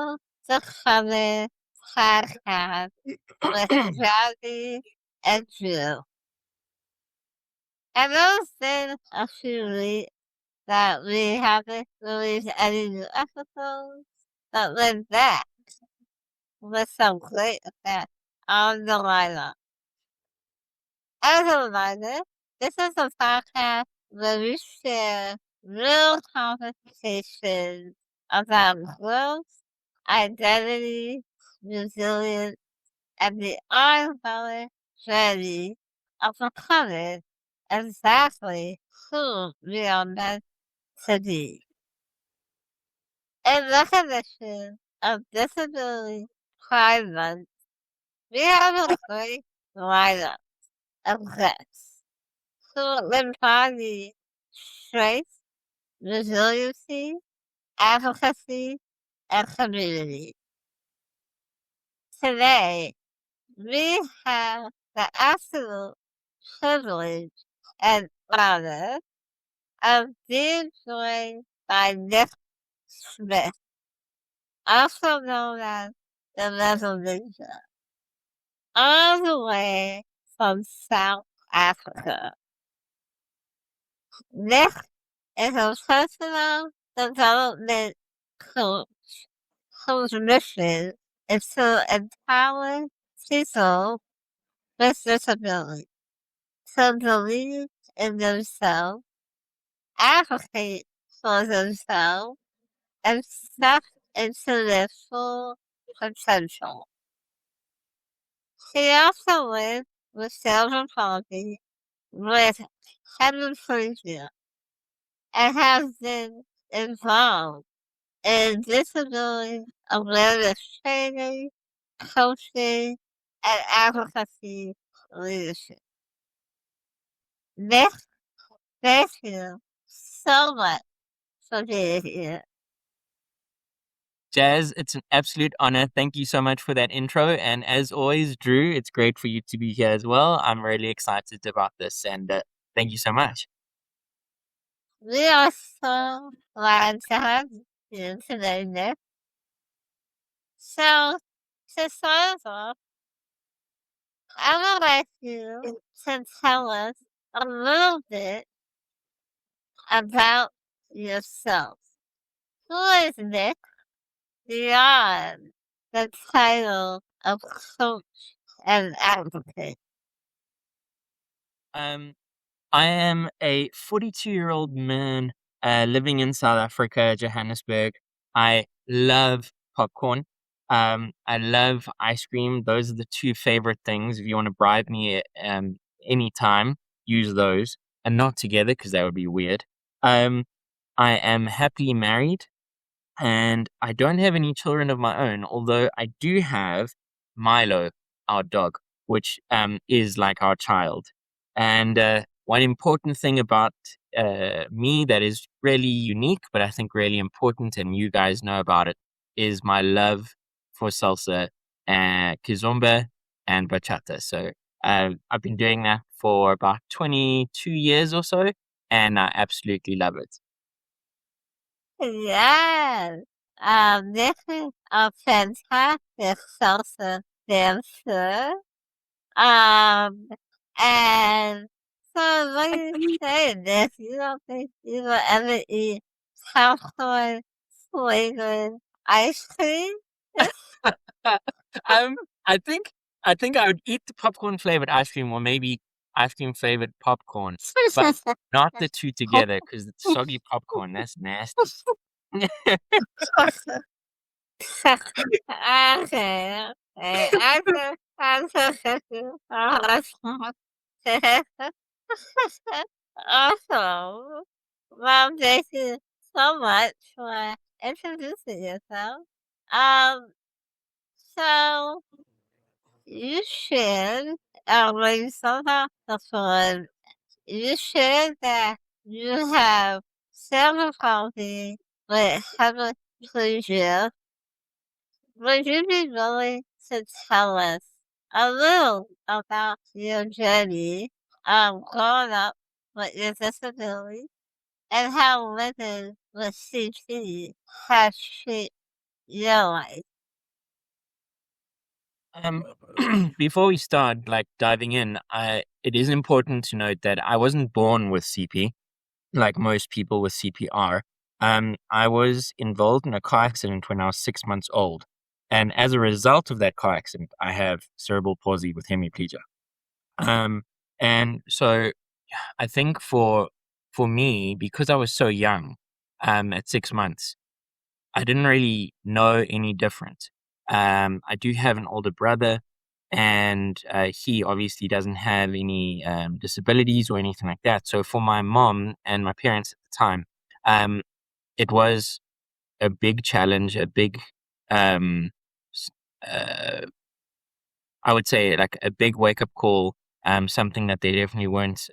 to the Summit podcast with Jazzy and Drew. I know it's been a few weeks that we haven't released any new episodes, but we're back with some great effects on the lineup. As a reminder, this is a podcast where we share real conversations about growth, identity, resilience, and the ongoing journey of becoming exactly who we are meant to be. In recognition of Disability Pride Month, we have a great lineup of guests who embody strength, resiliency, advocacy, and community. Today, we have the absolute privilege and honor of being joined by Nick Smit, also known as the Revolution, all the way from South Africa. Nick is a personal development coach whose mission is to empower people with disabilities to believe in themselves, advocate for themselves, and step into their full potential. He also lives with cerebral palsy with hemiplegia and has been involved in disability awareness training, coaching, and advocacy leadership. Nick, thank you so much for being here. Jazz, it's an absolute honor. Thank you so much for that intro. And as always, Drew, it's great for you to be here as well. I'm really excited about this, and thank you so much. We are so glad to have you today, Nick. So, to start us off, I would like you to tell us a little bit about yourself. Who is Nick beyond the title of coach and advocate? I am a 42-year-old man living in South Africa, Johannesburg. I love popcorn. I love ice cream. Those are the two favorite things. If you want to bribe me anytime, use those. And not together, because that would be weird. I am happily married, and I don't have any children of my own, although I do have Milo, our dog, which is like our child. And one important thing about me that is really unique, but I think really important, and you guys know about it, is my love for salsa, kizomba, and bachata. So I've been doing that for about 22 years or so, and I absolutely love it. Yes. This is a fantastic salsa dancer. And so when you say this, you don't think you will ever eat popcorn flavored ice cream? I think I would eat the popcorn flavored ice cream, or maybe ice cream flavored popcorn, but not the two together, because it's soggy popcorn. That's nasty. Okay. Awesome. Well, thank you so much for introducing yourself. Um, so you shared, when you saw the fun, you shared that you have cerebral palsy with hemiplegia. Would you be willing to tell us a little about your journey growing up with your disability and how living with CP has shaped your life? Um, before we start like diving in, it is important to note that I wasn't born with CP, like most people with CPR. I was involved in a car accident when I was 6 months old. And as a result of that car accident, I have cerebral palsy with hemiplegia. Um, and so I think for me, because I was so young, at 6 months, I didn't really know any different. I do have an older brother, and he obviously doesn't have any disabilities or anything like that. So for my mom and my parents at the time, um, it was a big challenge, a big, um, s- uh, I would say, like a big wake up call, something that they definitely weren't,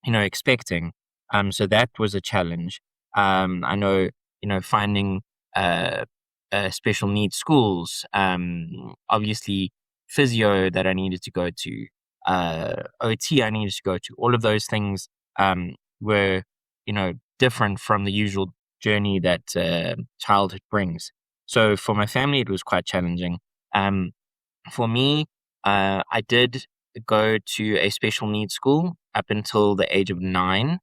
expecting. So that was a challenge. I know, finding uh, special needs schools, obviously physio that I needed to go to, OT I needed to go to. All of those things were, different from the usual journey that childhood brings. So for my family, it was quite challenging. Um, for me, I did go to a special needs school up until the age of 9,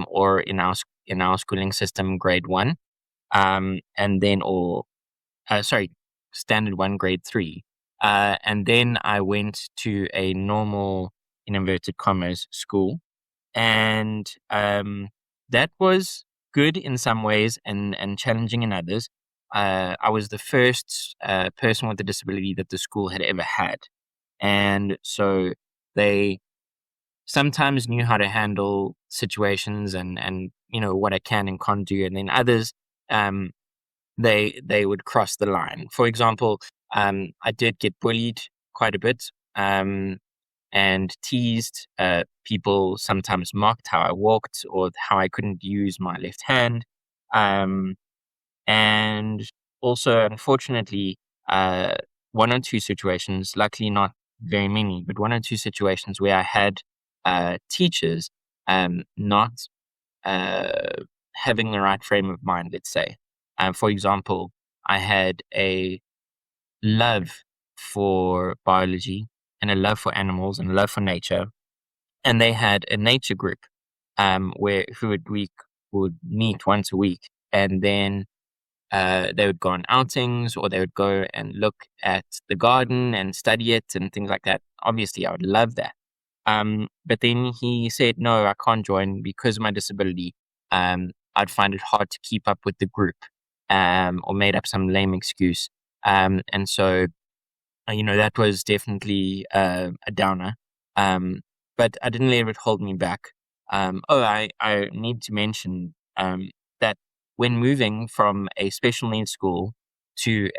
or in our schooling system, grade 1, and then sorry, standard 1, grade 3, and then I went to a normal, in inverted commas, school, and that was good in some ways and challenging in others. I was the first person with a disability that the school had ever had, and so they sometimes knew how to handle situations and what I can and can't do, and then others, um, they would cross the line. For example, I did get bullied quite a bit. And teased. People sometimes mocked how I walked or how I couldn't use my left hand. Um, and also, unfortunately, uh, one or two situations, luckily not very many, but one or two situations where I had teachers not uh, having the right frame of mind, let's say. For example, I had a love for biology and a love for animals and a love for nature, and they had a nature group where who would meet once a week, and then they would go on outings or they would go and look at the garden and study it and things like that. Obviously, I would love that. But then he said, "No, I can't join because of my disability. I'd find it hard to keep up with the group," or made up some lame excuse. And so that was definitely a downer. Um, but I didn't let it hold me back. I need to mention that when moving from a special needs school to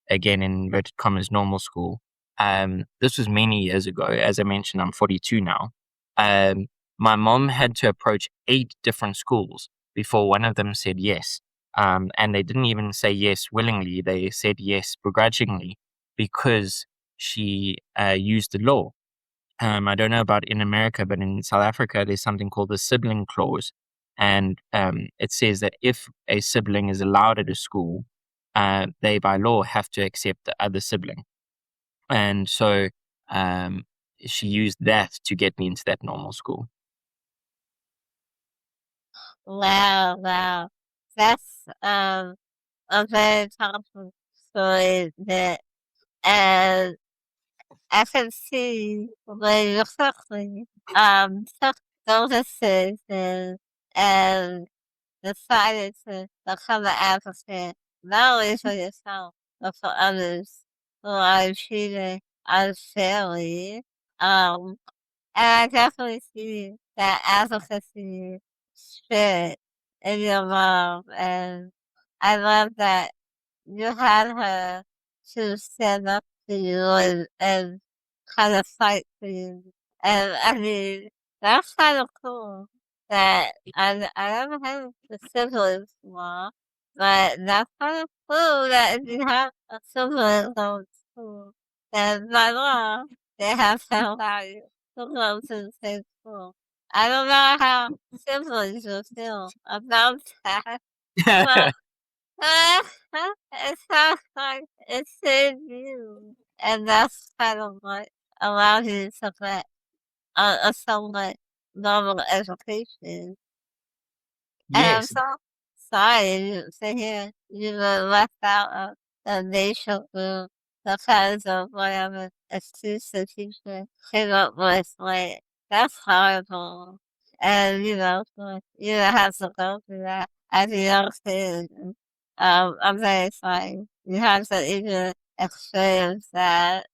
again, in inverted commas, normal school, this was many years ago. As I mentioned, I'm 42 now. Um, my mom had to approach 8 different schools before one of them said yes. And they didn't even say yes willingly. They said yes begrudgingly because she used the law. I don't know about in America, but in South Africa, there's something called the sibling clause. And it says that if a sibling is allowed at a school, they by law have to accept the other sibling. And so um, she used that to get me into that normal school. Wow, wow. That's a very powerful story that and I can see where you're suffering. Took notices and decided to become an advocate, not only for yourself, but for others who are treated unfairly. Um, and I definitely see that advocacy spirit in your mom, and I love that you had her to stand up to you and kind of fight for you. And I mean, that's kind of cool that I never had the siblings law, but that's kind of cool that if you have a sibling going to school, then by law, they have to allow you to go to the same school. I don't know how siblings will feel about that, but Uh, it sounds like it's in you. And that's kind of what allows you to get a somewhat normal education. And I'm Yes. so sorry to hear you were left out of the nation group because of whatever excuse the teacher came up with. Like, that's horrible. And, so you have to go through that as a young kid. I'm very sorry. You have to even experience that.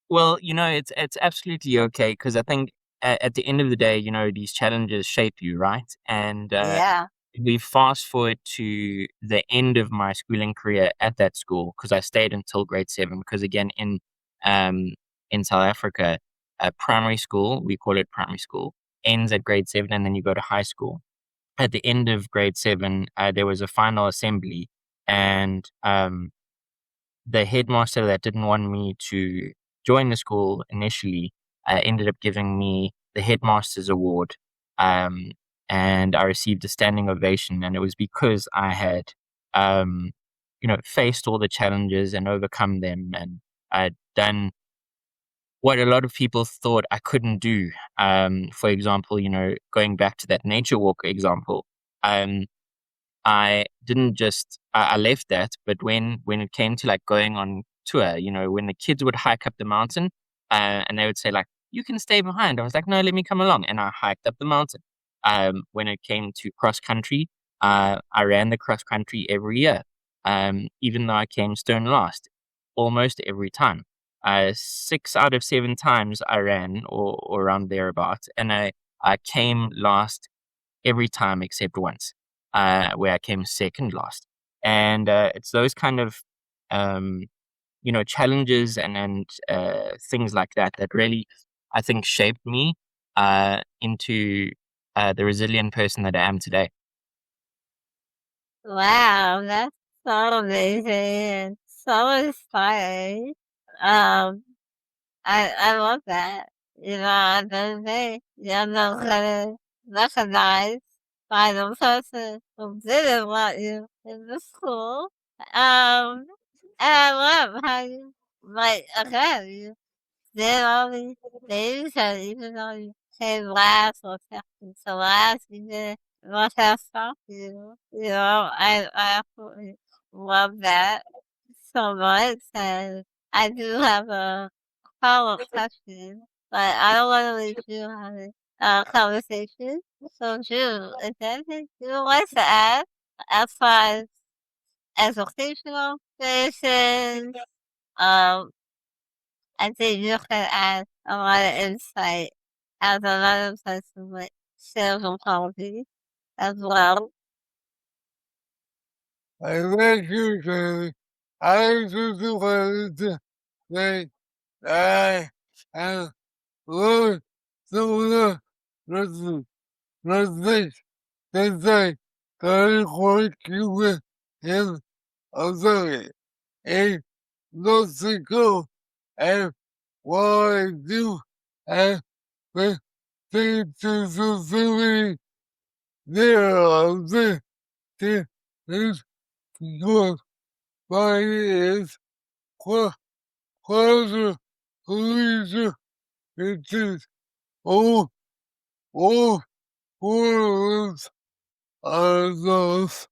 Well, it's absolutely okay because I think at the end of the day, these challenges shape you, right? And Yeah. we fast forward to the end of my schooling career at that school because I stayed until grade 7. Because again, um in South Africa, primary school, we call it primary school, ends at grade 7, and then you go to high school. At the end of grade 7, there was a final assembly, and the headmaster that didn't want me to join the school initially ended up giving me the headmaster's award, um, and I received a standing ovation, and it was because I had, um, faced all the challenges and overcome them, and I'd done what a lot of people thought I couldn't do. For example, going back to that nature walk example. I didn't just I left that, but when it came to like going on tour, when the kids would hike up the mountain, and they would say like, "You can stay behind," I was like, "No, let me come along," and I hiked up the mountain. When it came to cross country, I ran the cross country every year, even though I came stone last almost every time. 6 out of 7 times I ran, or around thereabouts, and I came last every time except once, where I came second last. And it's those kind of um, challenges and things like that that really, I think, shaped me into the resilient person that I am today. Wow, that's so amazing and so inspiring. Um, I love that. At the end of the day, you're not gonna recognize by the person who didn't want you in the school. And I love how you, like, again, you did all these things, and even though you came last or second to last, you didn't let that stop you. I absolutely love that so much, and I do have a follow-up question, but I don't want to leave you on a conversation. So, Drew, is there anything you would like to add as far as educational creations? Um, I think you can add a lot of insight as another person with cerebral palsy as well. I thank you, Jerry. I just wanted to say I have learned some of the lessons since I started working with him already. And those ago, and what I do have been taken to facility there of the this because my is quasi police it is all worlds are those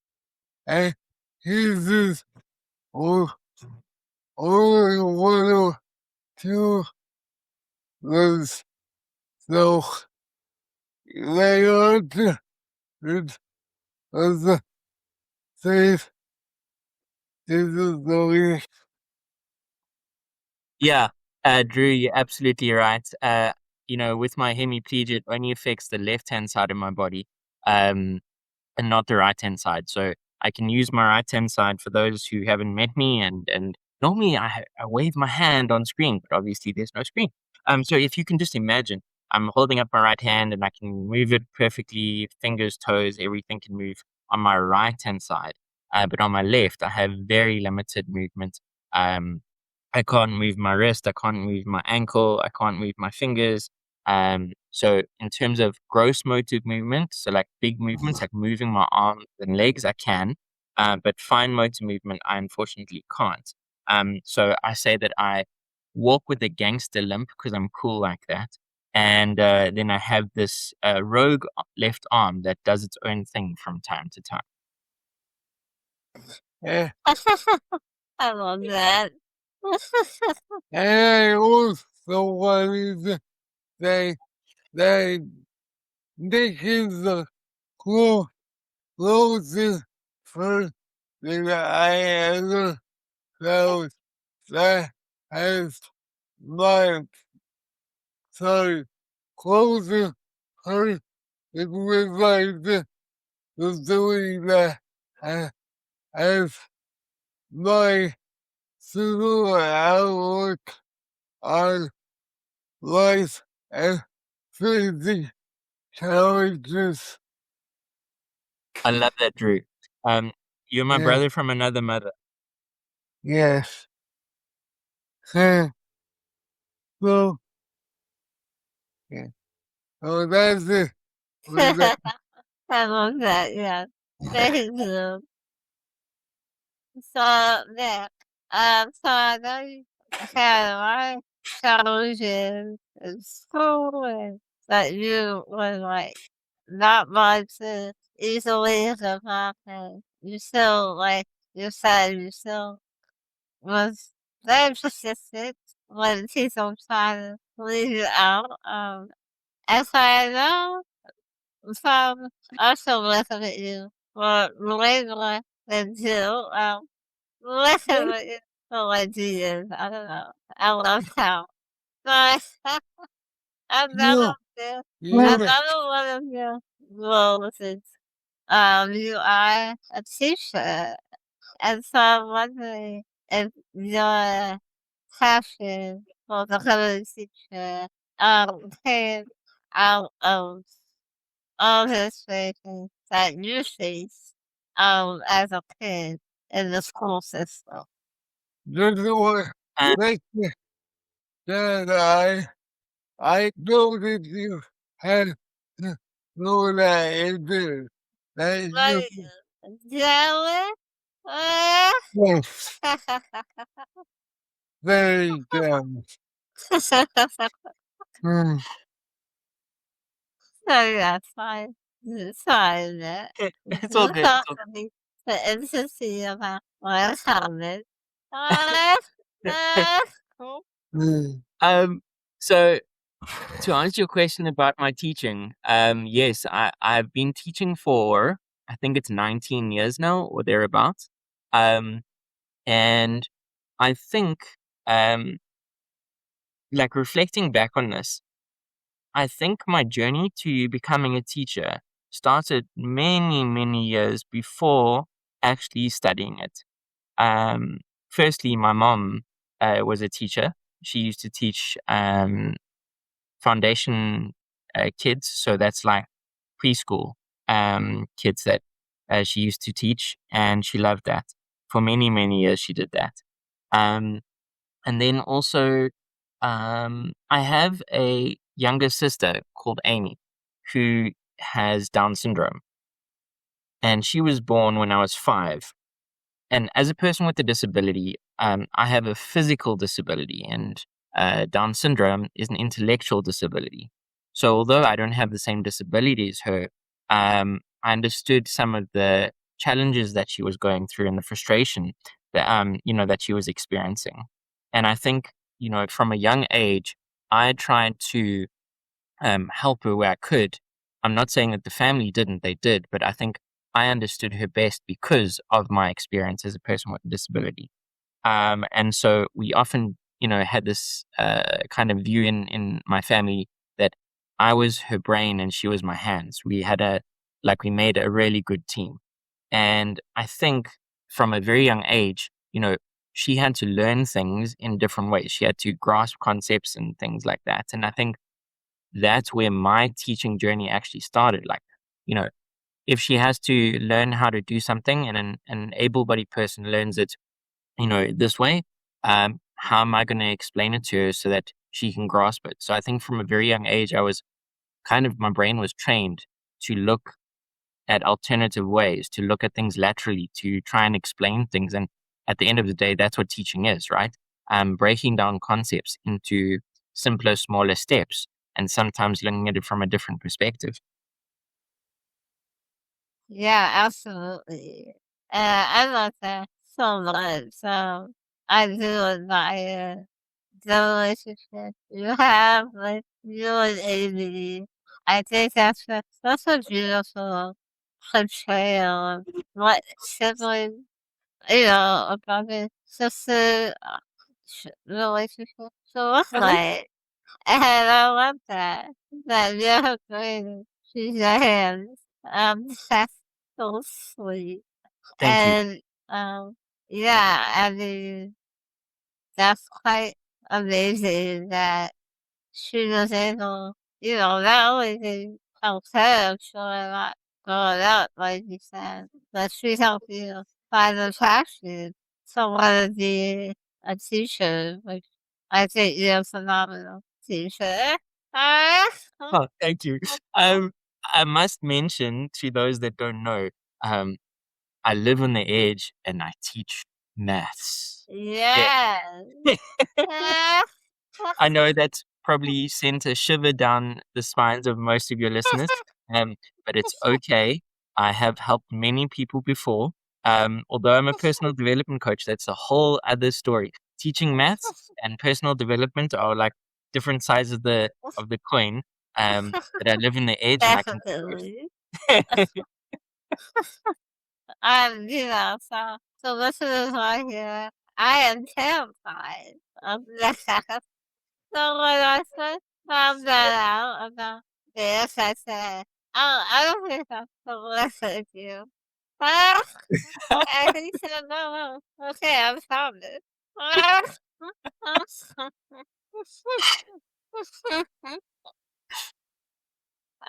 and he's just all only one of two those so they are it as a safe this is the way Yeah, Drew, you're absolutely right. With my hemiplegia, it only affects the left hand side of my body. Um, and not the right hand side. So I can use my right hand side for those who haven't met me. And normally I wave my hand on screen, but obviously there's no screen. So if you can just imagine, I'm holding up my right hand and I can move it perfectly, fingers, toes, everything can move on my right hand side. But on my left, I have very limited movement. Um, I can't move my wrist, I can't move my ankle, I can't move my fingers. So in terms of gross motor movement, so like big movements, like moving my arms and legs, I can. but fine motor movement, I unfortunately can't. So I say that I walk with a gangster limp because I'm cool like that. And then I have this rogue left arm that does its own thing from time to time. And, I love that. and I also wanted to say that Nick is the closest person that I ever felt that has my sorry closest person with like the doing that as my single outlook on life and facing challenges. I love that, Drew. You're my Yeah. brother from another mother. Yes. So, so, yeah. So that's it. With that. I love that, yeah. Thank you. So, yeah. So I know you had a lot of challenges in school and that you were like not much easily overcome. You still like you said you still was very persistent when people try to leave you out. As I know some also listen at you for later than you. Listen what you feel like you I don't know. I love how. But another No, thing, yeah. another one of your roles is you are a teacher, and so I'm wondering if your passion for becoming a teacher came out of all the situations that you face as a kid in the school system. This is what Um, makes me that I know that you had to know that it did. That But you jealous? was very down. Mm. Sorry, that's fine. Sorry that it's all you good. It's thought all of me the intimacy about my comment. Uh, good. uh, Mm. So to answer your question about my teaching, yes, I've been teaching for I think it's 19 years now or thereabouts. Um, and I think, um, like reflecting back on this, I think my journey to becoming a teacher started many, many years before actually studying it. Um, Firstly, my mom was a teacher. She used to teach foundation kids, so that's like preschool kids that she used to teach, and she loved that. For many, many years, she did that. Um, and then also, I have a younger sister called Amy who has Down syndrome, and she was born when I was 5. And as a person with a disability, I have a physical disability, and Down syndrome is an intellectual disability. So although I don't have the same disability as her, I understood some of the challenges that she was going through and the frustration that that she was experiencing. And I think from a young age, I tried to help her where I could. I'm not saying that the family didn't; they did, but I think I understood her best because of my experience as a person with a disability. And so we often, had this kind of view in my family that I was her brain and she was my hands. We made a really good team. And I think from a very young age, she had to learn things in different ways. She had to grasp concepts and things like that. And I think that's where my teaching journey actually started. Like, you know, if she has to learn how to do something and an able-bodied person learns it, this way, how am I going to explain it to her so that she can grasp it? So I think from a very young age, my brain was trained to look at alternative ways, to look at things laterally, to try and explain things. And at the end of the day, that's what teaching is, right? Breaking down concepts into simpler, smaller steps, and sometimes looking at it from a different perspective. Yeah, absolutely. I love that so much. I do admire the relationship you have with you and Amy. I think that's a beautiful portrayal of what sibling, a brother sister relationship should look like. And I love that. That you're going to your hands. That's so sweet. Thank you. And yeah, I mean that's quite amazing that she was able, not only to help her showing up, growing up, like you said, but she helped you find a passion to want to be a teacher, which I think you're a phenomenal teacher. Ah, Oh, thank you. I must mention to those that don't know, um, I live on the edge and I teach maths. Yeah. yes. Ah, I know that's probably sent a shiver down the spines of most of your listeners, um, but it's okay. I have helped many people before. Although I'm a personal development coach, that's a whole other story. Teaching maths and personal development are like different sides of the coin. But I live in the edge and I can do definitely. both. So listeners right here, I am terrified of that. So when I first found that out about this, I said, "Oh, I don't think I'm supposed to listen to you." Ah, and he said, "No, no, okay, I found it." Ah.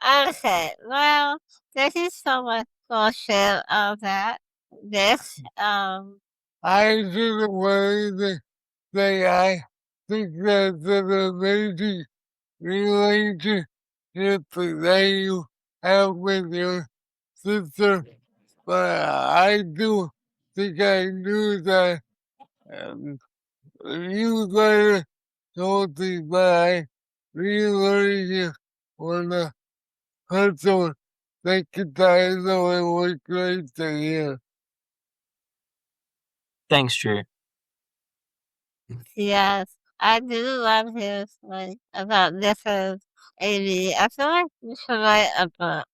Okay, well, thank you so much for sharing all that. This, I just wanted to say I think that's an amazing relationship that you have with your sister, but I do think I knew that you later told me, but I relearned it on the hustle. Thank you, guys. It was great to hear. Thanks, Drew. yes, I do love his, like, about this is Amy. I feel like you should write a book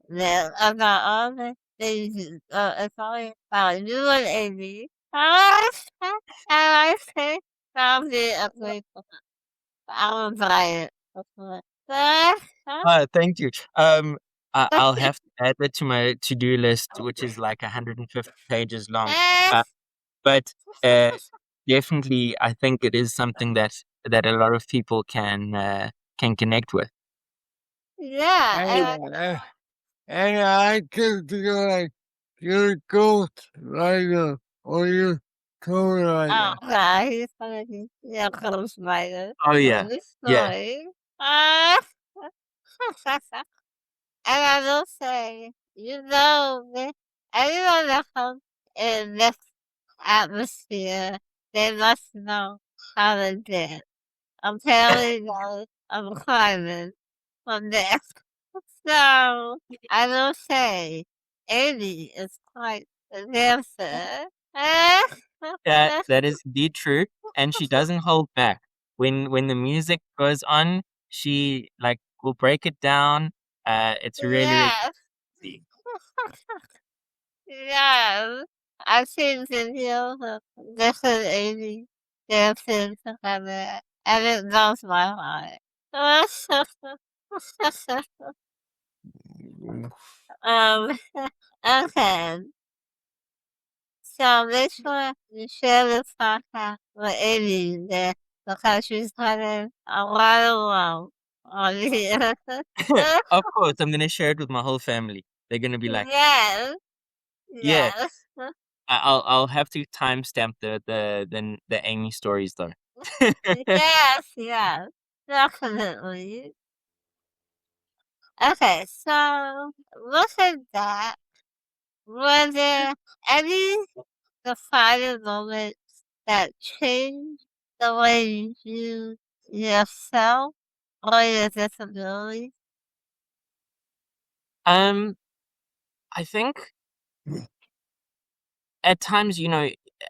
that about all the things, it's all about you and Amy. And I think that'll be a great book. I will buy it. Hopefully. Thank you. I'll have to add that to my to-do list, which is like 150 pages long. But uh, definitely, I think it is something that a lot of people can connect with. Yeah, And I can feel like you're a ghost writer or you're co-writer. yeah, he's gonna be yeah, close by Oh on yeah, this yeah. story. Uh, and I will say, anyone that comes in this atmosphere, they must know how to dance. I'm telling you, I'm climbing from this. So, I will say, Amy is quite a dancer. That is indeed true, and she doesn't hold back. When the music goes on, she like will break it down. It's really Yes, easy. yes. I've seen videos of this and Amy dancing together, and it melts my heart. um, okay. So make sure you share this podcast with Amy there because she's having a lot of love on here. Of course, I'm gonna share it with my whole family. They're gonna be like, yes, yeah. yes. I'll have to timestamp the Amy stories though. Yes, yes, definitely. Okay, so look at that. Were there any defining moments that changed the way you view yourself or your disability? Um, I think at times,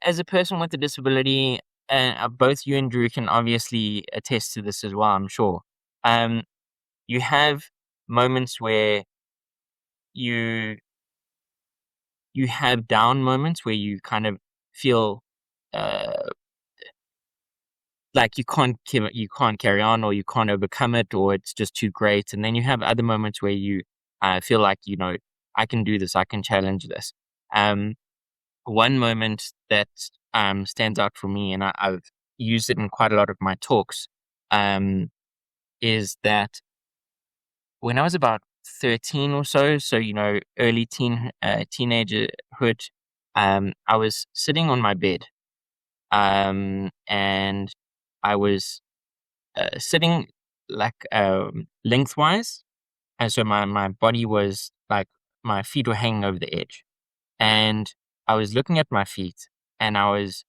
as a person with a disability, and both you and Drew can obviously attest to this as well, I'm sure. Um, you have moments where you you have down moments where you kind of feel uh, like you can't carry on, or you can't overcome it, or it's just too great. And then you have other moments where you feel like, I can do this, I can challenge this. Um, One moment that stands out for me, and I've used it in quite a lot of my talks, um, is that when I was about 13 or so, early teenagerhood, I was sitting on my bed, and I was sitting like lengthwise, and so my body was like, my feet were hanging over the edge, and I was looking at my feet, and I was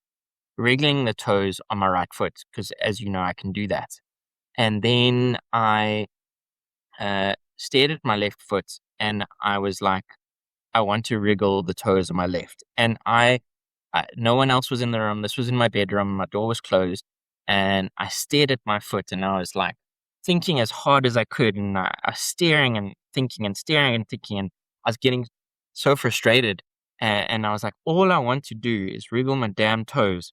wriggling the toes on my right foot because, as you know, I can do that. And then I stared at my left foot, and I was like, I want to wriggle the toes on my left. And no one else was in the room. This was in my bedroom. My door was closed, and I stared at my foot, and I was like thinking as hard as I could, and I was staring and thinking and staring and thinking, and I was getting so frustrated. And I was like, all I want to do is wriggle my damn toes.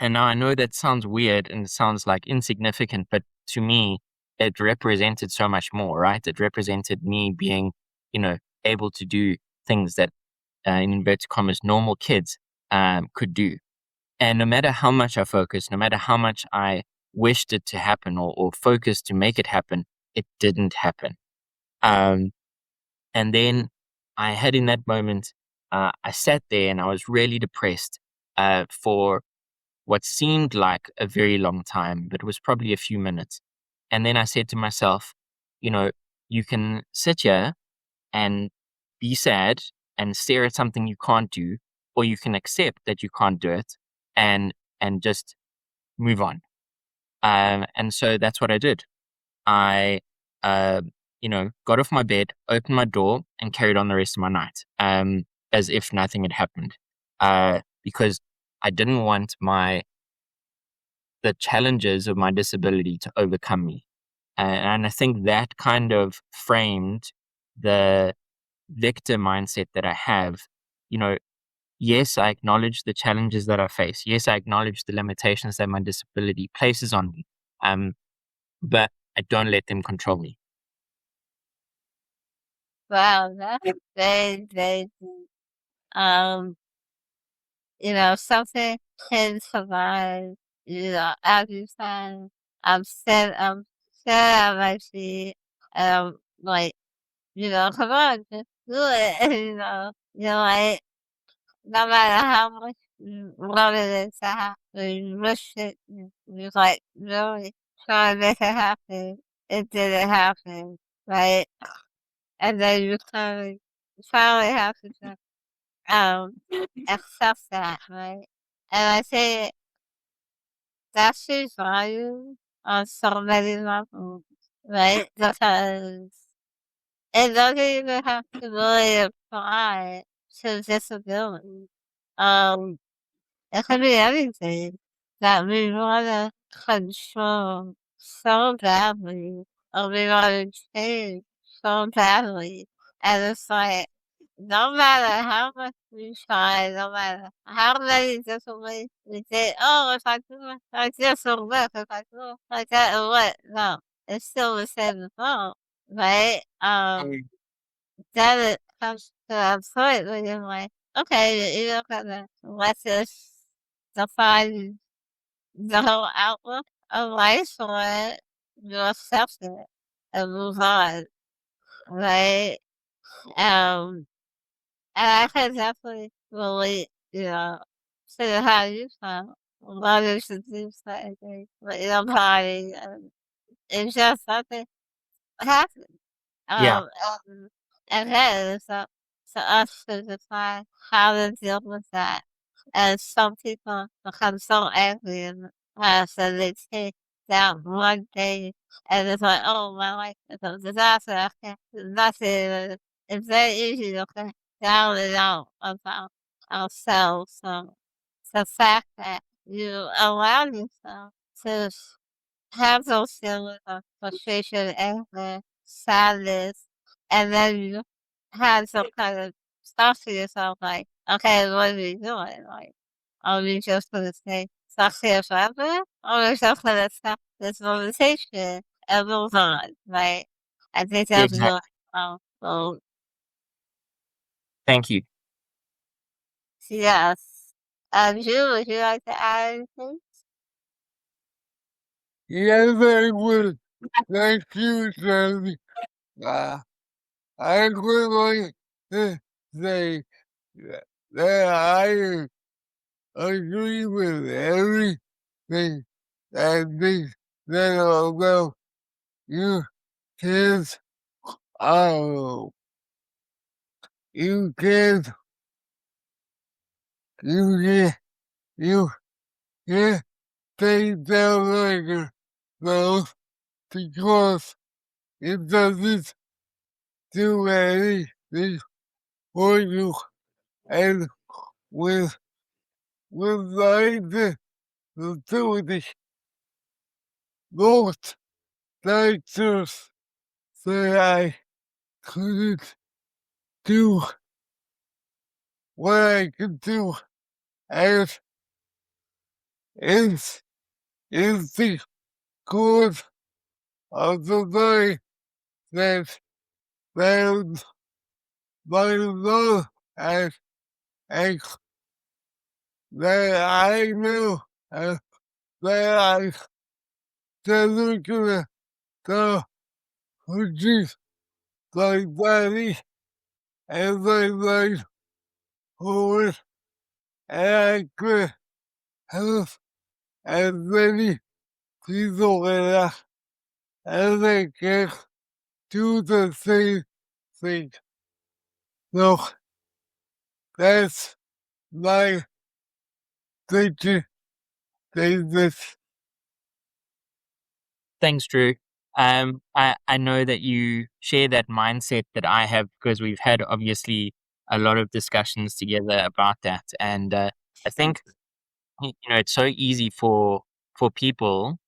And now I know that sounds weird and it sounds like insignificant, but to me, it represented so much more, right? It represented me being, able to do things that, in inverted commas, normal kids could do. And no matter how much I focused, no matter how much I wished it to happen, or focused to make it happen, it didn't happen. And then I had, in that moment, I sat there and I was really depressed for what seemed like a very long time, but it was probably a few minutes. And then I said to myself, you can sit here and be sad and stare at something you can't do, or you can accept that you can't do it and just move on. And so that's what I did. I, uh, got off my bed, opened my door, and carried on the rest of my night, as if nothing had happened, because I didn't want the challenges of my disability to overcome me. And I think that kind of framed the victor mindset that I have. Yes, I acknowledge the challenges that I face. Yes, I acknowledge the limitations that my disability places on me. But I don't let them control me. Wow, that's very, very deep. Um, something can survive, as you said, I'm sad I might see, like, come on, just do it, like, no matter how much you wanted it to happen, you wish it, you like, really try to make it happen, it didn't happen, right? And then you finally have to just, um, accept that, right? And I say that's his value on so many levels, right? Because it doesn't even have to really apply to disability. Um, it could be anything that we want to control so badly, or we want to change so badly. And it's like, no matter how much we try, no matter how many different ways we say, oh, if I do it like this, it'll work. If I do it like that, it'll work. No, it's still the same result, right? Then it comes to a point where you're like, okay, you're gonna let this define the whole outlook of life, or you accept it and move on, right? Um, and I can definitely relate, to how you felt. Wanting to do something with your body, and it's just something happened. Yeah, And then it's us to decide how to deal with that. And some people become so angry in the past that they take that one day and it's like, oh, my life is a disaster. I can't do nothing. It's very easy to get down and out about ourselves. So the fact that you allow yourself to have those feelings of frustration, anger, sadness, and then you have some kind of stuff to yourself like, okay, what are we doing? Like, are we just gonna stay stuck here forever? Or are we just gonna stop this conversation and move on? Right? I think that's exactly. really well, Thank you. yes. Drew, would you like to add anything? Yes, I would. Thank you, Jazzy. Uh, I would like to say that I agree with everything that they said about you kids. Oh, you kids, you can, you can't take down like yourself because it doesn't do anything for you. And with like the duty, most doctors say I couldn't do what I could do, and it's the cause of the day that found my love and ex that I knew that I wasn't gonna go produce my body and my life forward, and I could help as many people as I can do the same thing. So that's my thinking. This. Thanks, Drew. I know that you share that mindset that I have because we've had obviously a lot of discussions together about that, and I think it's so easy for people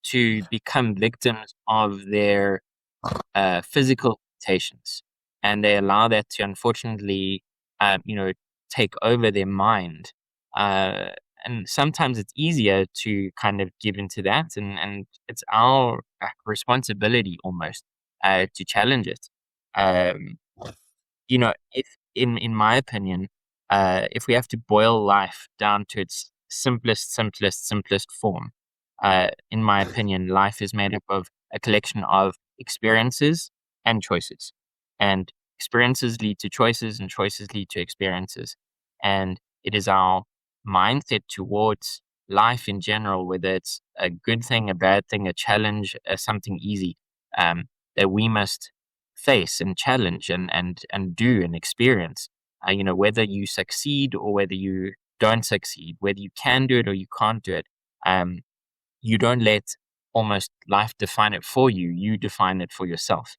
to become victims of their physical limitations, and they allow that to unfortunately, take over their mind. Uh, and sometimes it's easier to kind of give into that, and it's our responsibility almost to challenge it. Um, if in my opinion, if we have to boil life down to its simplest form, in my opinion, life is made up of a collection of experiences and choices. And experiences lead to choices, and choices lead to experiences. And it is our mindset towards life in general, whether it's a good thing, a bad thing, a challenge, something easy, that we must face and challenge and do and experience. Whether you succeed or whether you don't succeed, whether you can do it or you can't do it. You don't let almost life define it for you. You define it for yourself.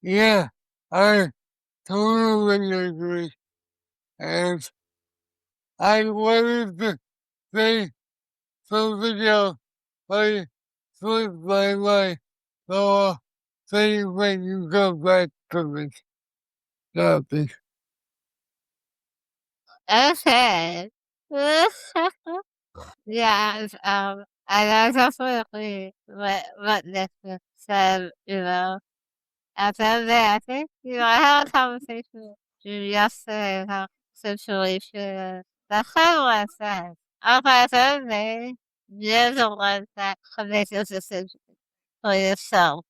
Yeah, I totally agree. And I wanted to say something else, but it slipped my mind. So I'll say it when you come back to me. Copy. Okay. Yes, and I definitely what Nick said, at the end of the day, I think, I had a conversation with you yesterday about situation. That's kind of what I said. Okay, at the end of the day, you're the one that can make this decision for yourself.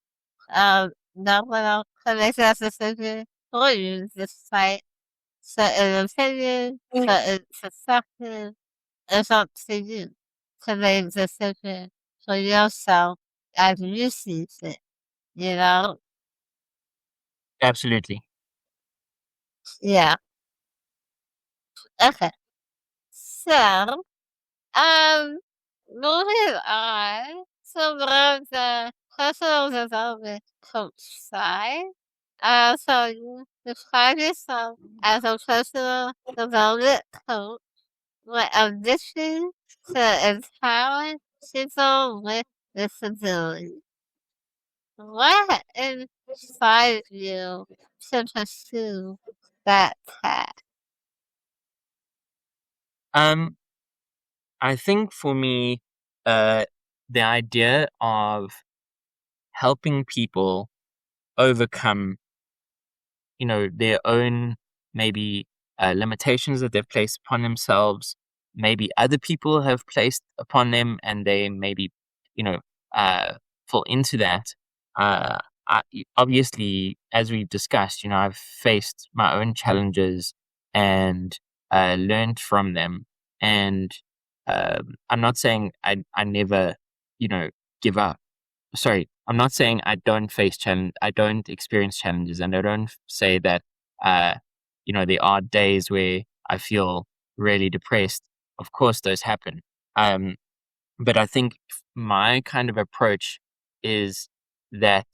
No one else can make that decision for you, despite certain opinions, certain perspectives. It's up to you to make the decision for yourself as you see fit, you know? Absolutely. Yeah. Okay. So, um, moving on to more of the personal development coach side. So you describe yourself as a personal development coach with a mission to empower people with disabilities. What inspired you to pursue that path? Um, I think for me, uh, the idea of helping people overcome, their own maybe limitations that they've placed upon themselves, maybe other people have placed upon them, and they maybe, you know, uh, fall into that. Uh, Obviously, as we've discussed, I've faced my own challenges and learned from them. And I'm not saying I never, give up. Sorry, I'm not saying I don't experience challenges, and I don't say that, uh, there are days where I feel really depressed. Of course, those happen. Um, but I think my kind of approach is that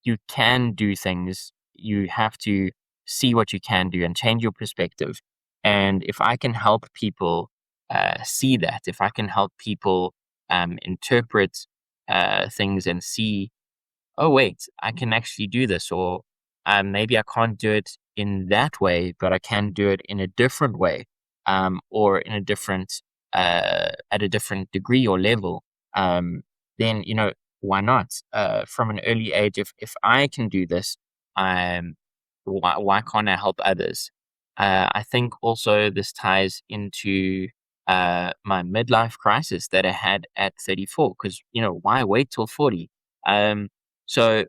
you can do things. You have to see what you can do and change your perspective. And if I can help people see that, if I can help people interpret things and see, oh wait, I can actually do this, or maybe I can't do it in that way, but I can do it in a different way, or in a different at a different degree or level. Then why not? From an early age, if I can do this, um, why can't I help others? I think also this ties into my midlife crisis that I had at 34, because why wait till 40? So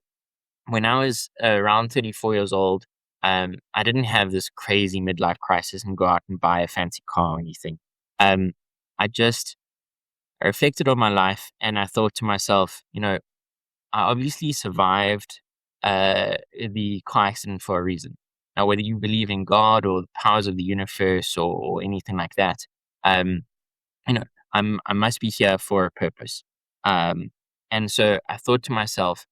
when I was around 34 years old, I didn't have this crazy midlife crisis and go out and buy a fancy car or anything. I just reflected on my life, and I thought to myself, I obviously survived the car accident for a reason. Now, whether you believe in God or the powers of the universe, or anything like that, um, you know, I must be here for a purpose. Um, and so I thought to myself,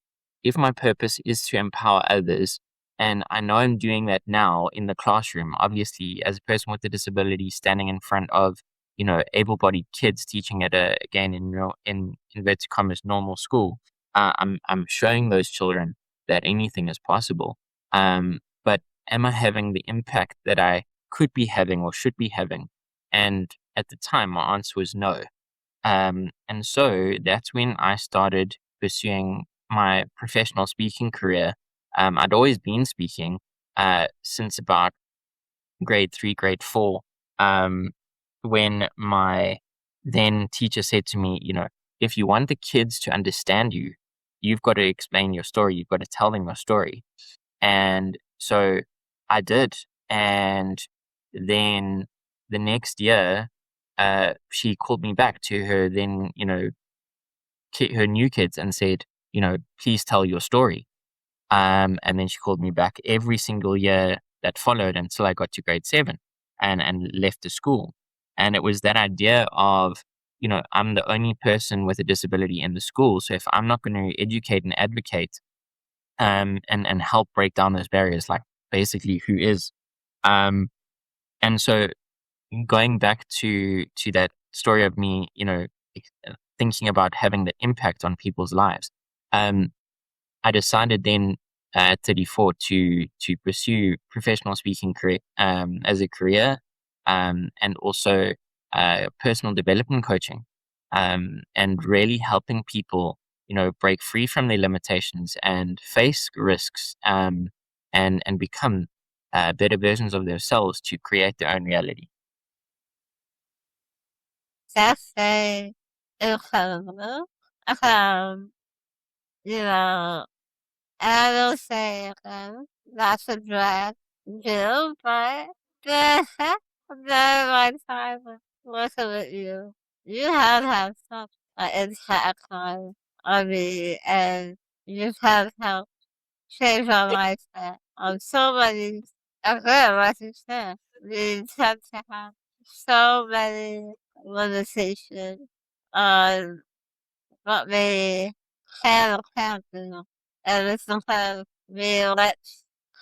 if my purpose is to empower others, and I know I'm doing that now in the classroom, obviously as a person with a disability standing in front of, able-bodied kids teaching at again, in inverted commas, normal school, I'm showing those children that anything is possible. But am I having the impact that I could be having or should be having? And at the time, my answer was no. And so that's when I started pursuing my professional speaking career. I'd always been speaking since about grade 3, grade 4, um, when my then teacher said to me, if you want the kids to understand you, you've got to explain your story. You've got to tell them your story. And so I did. And then the next year, she called me back to her then, her new kids and said, please tell your story. And then she called me back every single year that followed until I got to grade 7 and left the school. And it was that idea of, I'm the only person with a disability in the school. So if I'm not going to educate and advocate, and help break down those barriers, like basically who is. And so going back to that story of me, thinking about having the impact on people's lives, I decided then at 34 to pursue professional speaking career, as a career, and also personal development coaching, and really helping people, break free from their limitations and face risks, and become better versions of themselves to create their own reality. That's very incredible. Um, you know, I will say, that's a drag too, but my time working with you, you have had such an impact on on me, and you have helped change my mindset on so many, again, like you said, we tend to have so many limitations on what we can or can't do. And it's because we let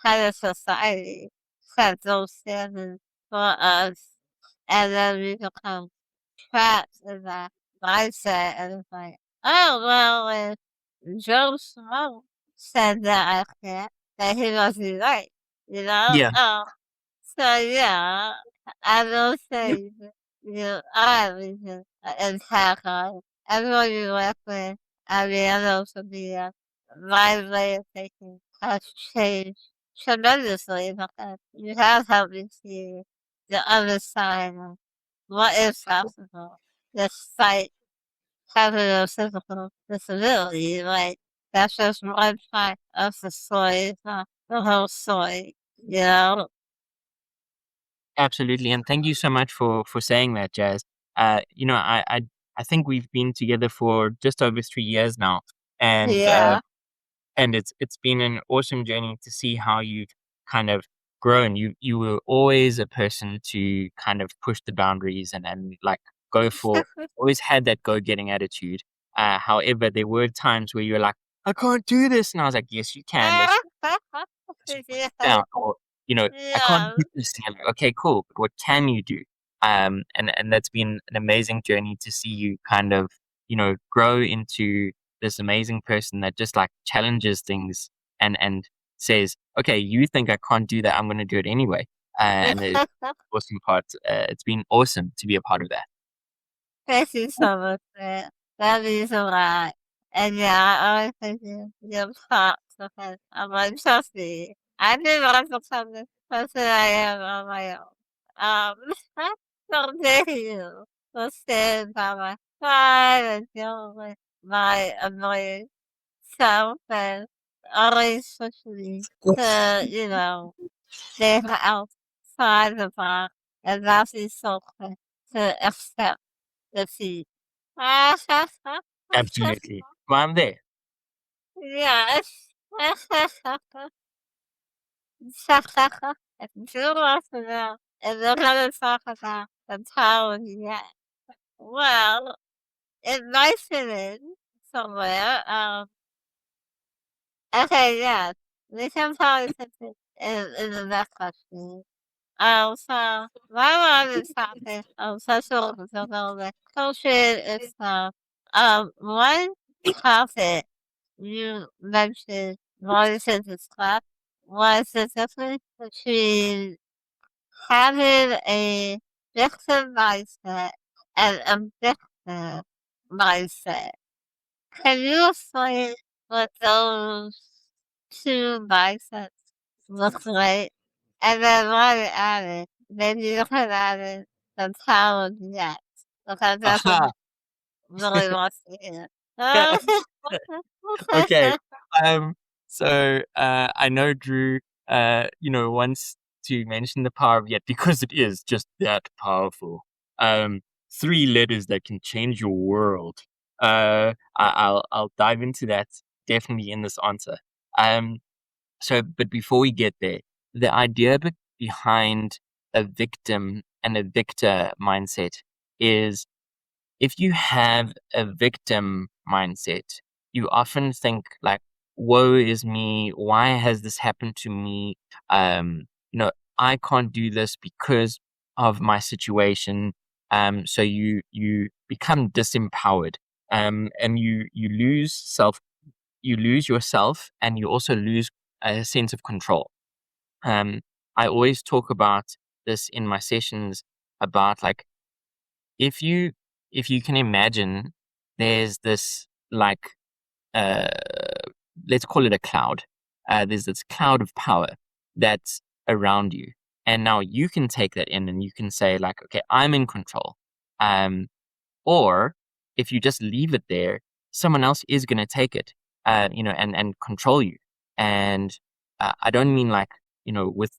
kind of society set those standards for us, and then we become trapped in that mindset, and it's like, oh, well, if Joe Schmo said that I can't, then he must be right, you know? Yeah, Oh, so yeah, I will say you are an impact on everyone you work with. I mean, I know for me, my way of thinking has changed tremendously because you have helped me see the other side of what is possible despite having a physical disability. Like, that's just one part of the story, it's not the whole story, you know? absolutely. And thank you so much for saying that, Jazz. I think we've been together for just over 3 years now, and Yeah. it's been an awesome journey to see how you've kind of grown. You were always a person to kind of push the boundaries and like go for, always had that go getting attitude. However, there were times where you were like, I can't do this, and I was like, yes, you can. Let's put it Yeah. down, or I can't Yeah. do this. And I'm like, okay, cool, but what can you do? And that's been an amazing journey to see you kind of grow into this amazing person that just like challenges things and says, okay, you think I can't do that, I'm going to do it anyway. And it's awesome part. It's been awesome to be a part of that. Thank you so much, man. That means a lot. And yeah, I always think you talk because I'm like, trust me, I did not become the person I am on my own. Um, so thank you for staying by my side and dealing with my annoying self and always pushing me to, think outside the box and not be so quick to accept defeat. Absolutely. Well, I'm there. Yes. If you want to know, and they're going to talk about the town yet. Well, it might fit in somewhere. Okay, yes. We can probably fit it in the next question. So my mom is topic of social development coaching is one topic you mentioned wanted to discuss was the difference between having a victim mindset and a victim mindset. Can you explain what those two mindsets look like? And then while you're at it, maybe you can add in some talent yet. Because that's what Aha. really wants to hear. Okay. Um, I know Drew, wants to mention the power of yet because it is just that powerful. 3 letters that can change your world. I'll dive into that definitely in this answer. Um, but before we get there, the idea behind a victim and a victor mindset is, if you have a victim mindset, you often think like, woe is me. Why has this happened to me? Um, you know, I can't do this because of my situation. So you become disempowered. And you lose yourself, and you also lose a sense of control. Um, I always talk about this in my sessions about like, if you can imagine, there's this like uh let's call it a cloud. There's this cloud of power that's around you, and now you can take that in and you can say like, okay, I'm in control. um or if you just leave it there, someone else is going to take it, and control you. And I don't mean like, with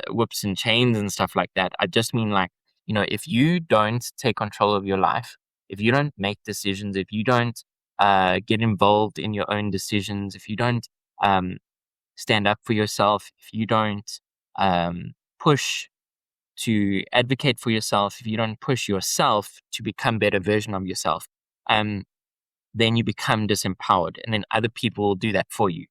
whips and chains and stuff like that. I just mean like, if you don't take control of your life, if you don't make decisions, if you don't get involved in your own decisions, if you don't stand up for yourself, if you don't push to advocate for yourself, if you don't push yourself to become a better version of yourself, then you become disempowered, and then other people will do that for you.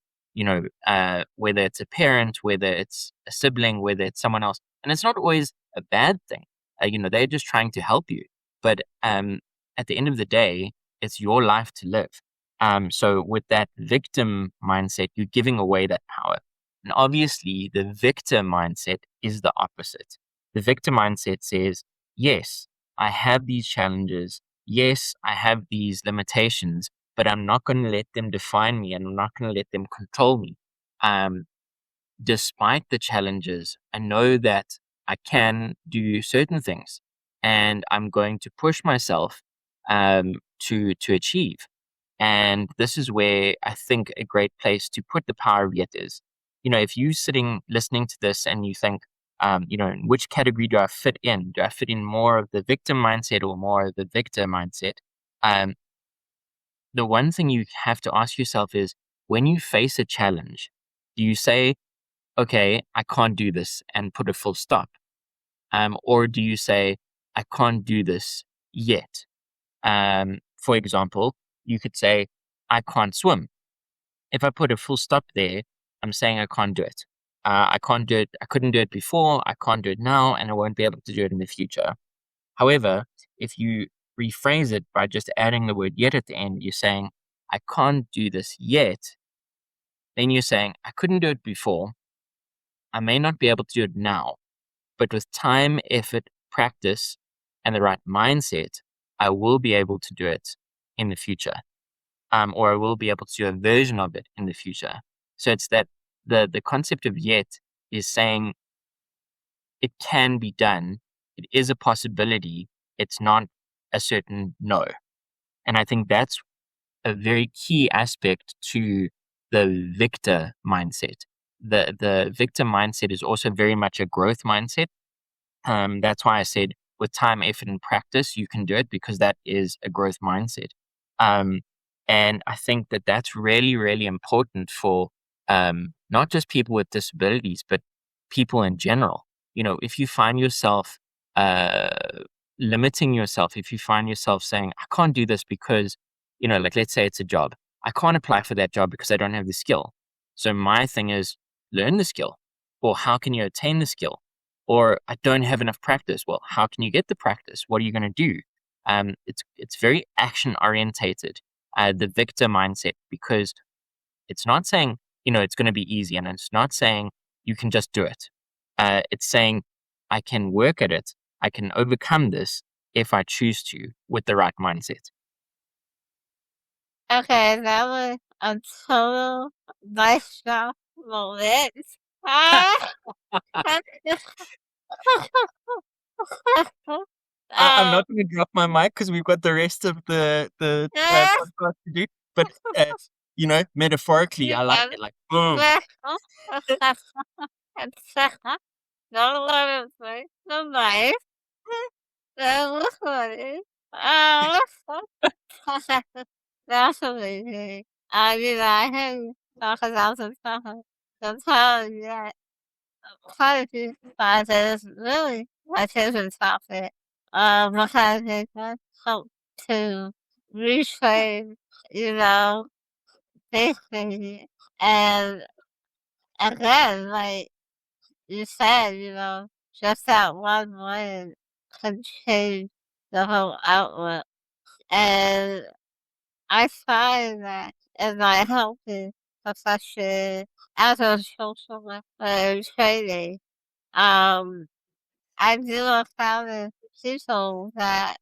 Whether it's a parent, whether it's a sibling, whether it's someone else, and it's not always a bad thing. They're just trying to help you. But at the end of the day, it's your life to live. So with that victim mindset, you're giving away that power. And obviously, the victim mindset is the opposite. The victim mindset says, yes, I have these challenges. Yes, I have these limitations, but I'm not going to let them define me, and I'm not going to let them control me. Despite the challenges, I know that I can do certain things, and I'm going to push myself to achieve. And this is where I think a great place to put the power of yet is. If you're sitting listening to this and you think, in which category do I fit in? Do I fit in more of the victim mindset or more of the victor mindset? The one thing you have to ask yourself is, when you face a challenge, do you say, okay, I can't do this and put a full stop? Or do you say, I can't do this yet? For example, you could say, I can't swim. If I put a full stop there, I'm saying I can't do it. I can't do it. I couldn't do it before. I can't do it now, and I won't be able to do it in the future. However, if you rephrase it by just adding the word yet at the end, you're saying, I can't do this yet. Then you're saying, I couldn't do it before. I may not be able to do it now, but with time, effort, practice, and the right mindset, I will be able to do it in the future. Or I will be able to do a version of it in the future. So it's that the concept of yet is saying it can be done. It is a possibility. It's not a certain no. And I think that's a very key aspect to the victor mindset. The victor mindset is also very much a growth mindset. That's why I said with time, effort, and practice, you can do it, because that is a growth mindset. And I think that that's really, really important for not just people with disabilities, but people in general. If you find yourself limiting yourself, if you find yourself saying, I can't do this because, let's say it's a job. I can't apply for that job because I don't have the skill. So my thing is, learn the skill. Or how can you attain the skill? Or I don't have enough practice. Well, how can you get the practice? What are you going to do? It's very action orientated, the victor mindset, because it's not saying, it's going to be easy, and it's not saying you can just do it. It's saying I can work at it. I can overcome this if I choose to, with the right mindset. Okay, that was a total nice job moment. Ah! I'm not going to drop my mic because we've got the rest of the podcast to do. But metaphorically, I like it. Like, boom. Don't let it say so nice. That was funny. Oh, that's amazing. I had talk about some stuff. Sometimes, yeah, quite a few times that it's really my favorite topic. Because it does help to reframe, thinking. And again, like you said, just that one word can change the whole outlook. And I find that in my helping profession as a social worker training, I do encounter people that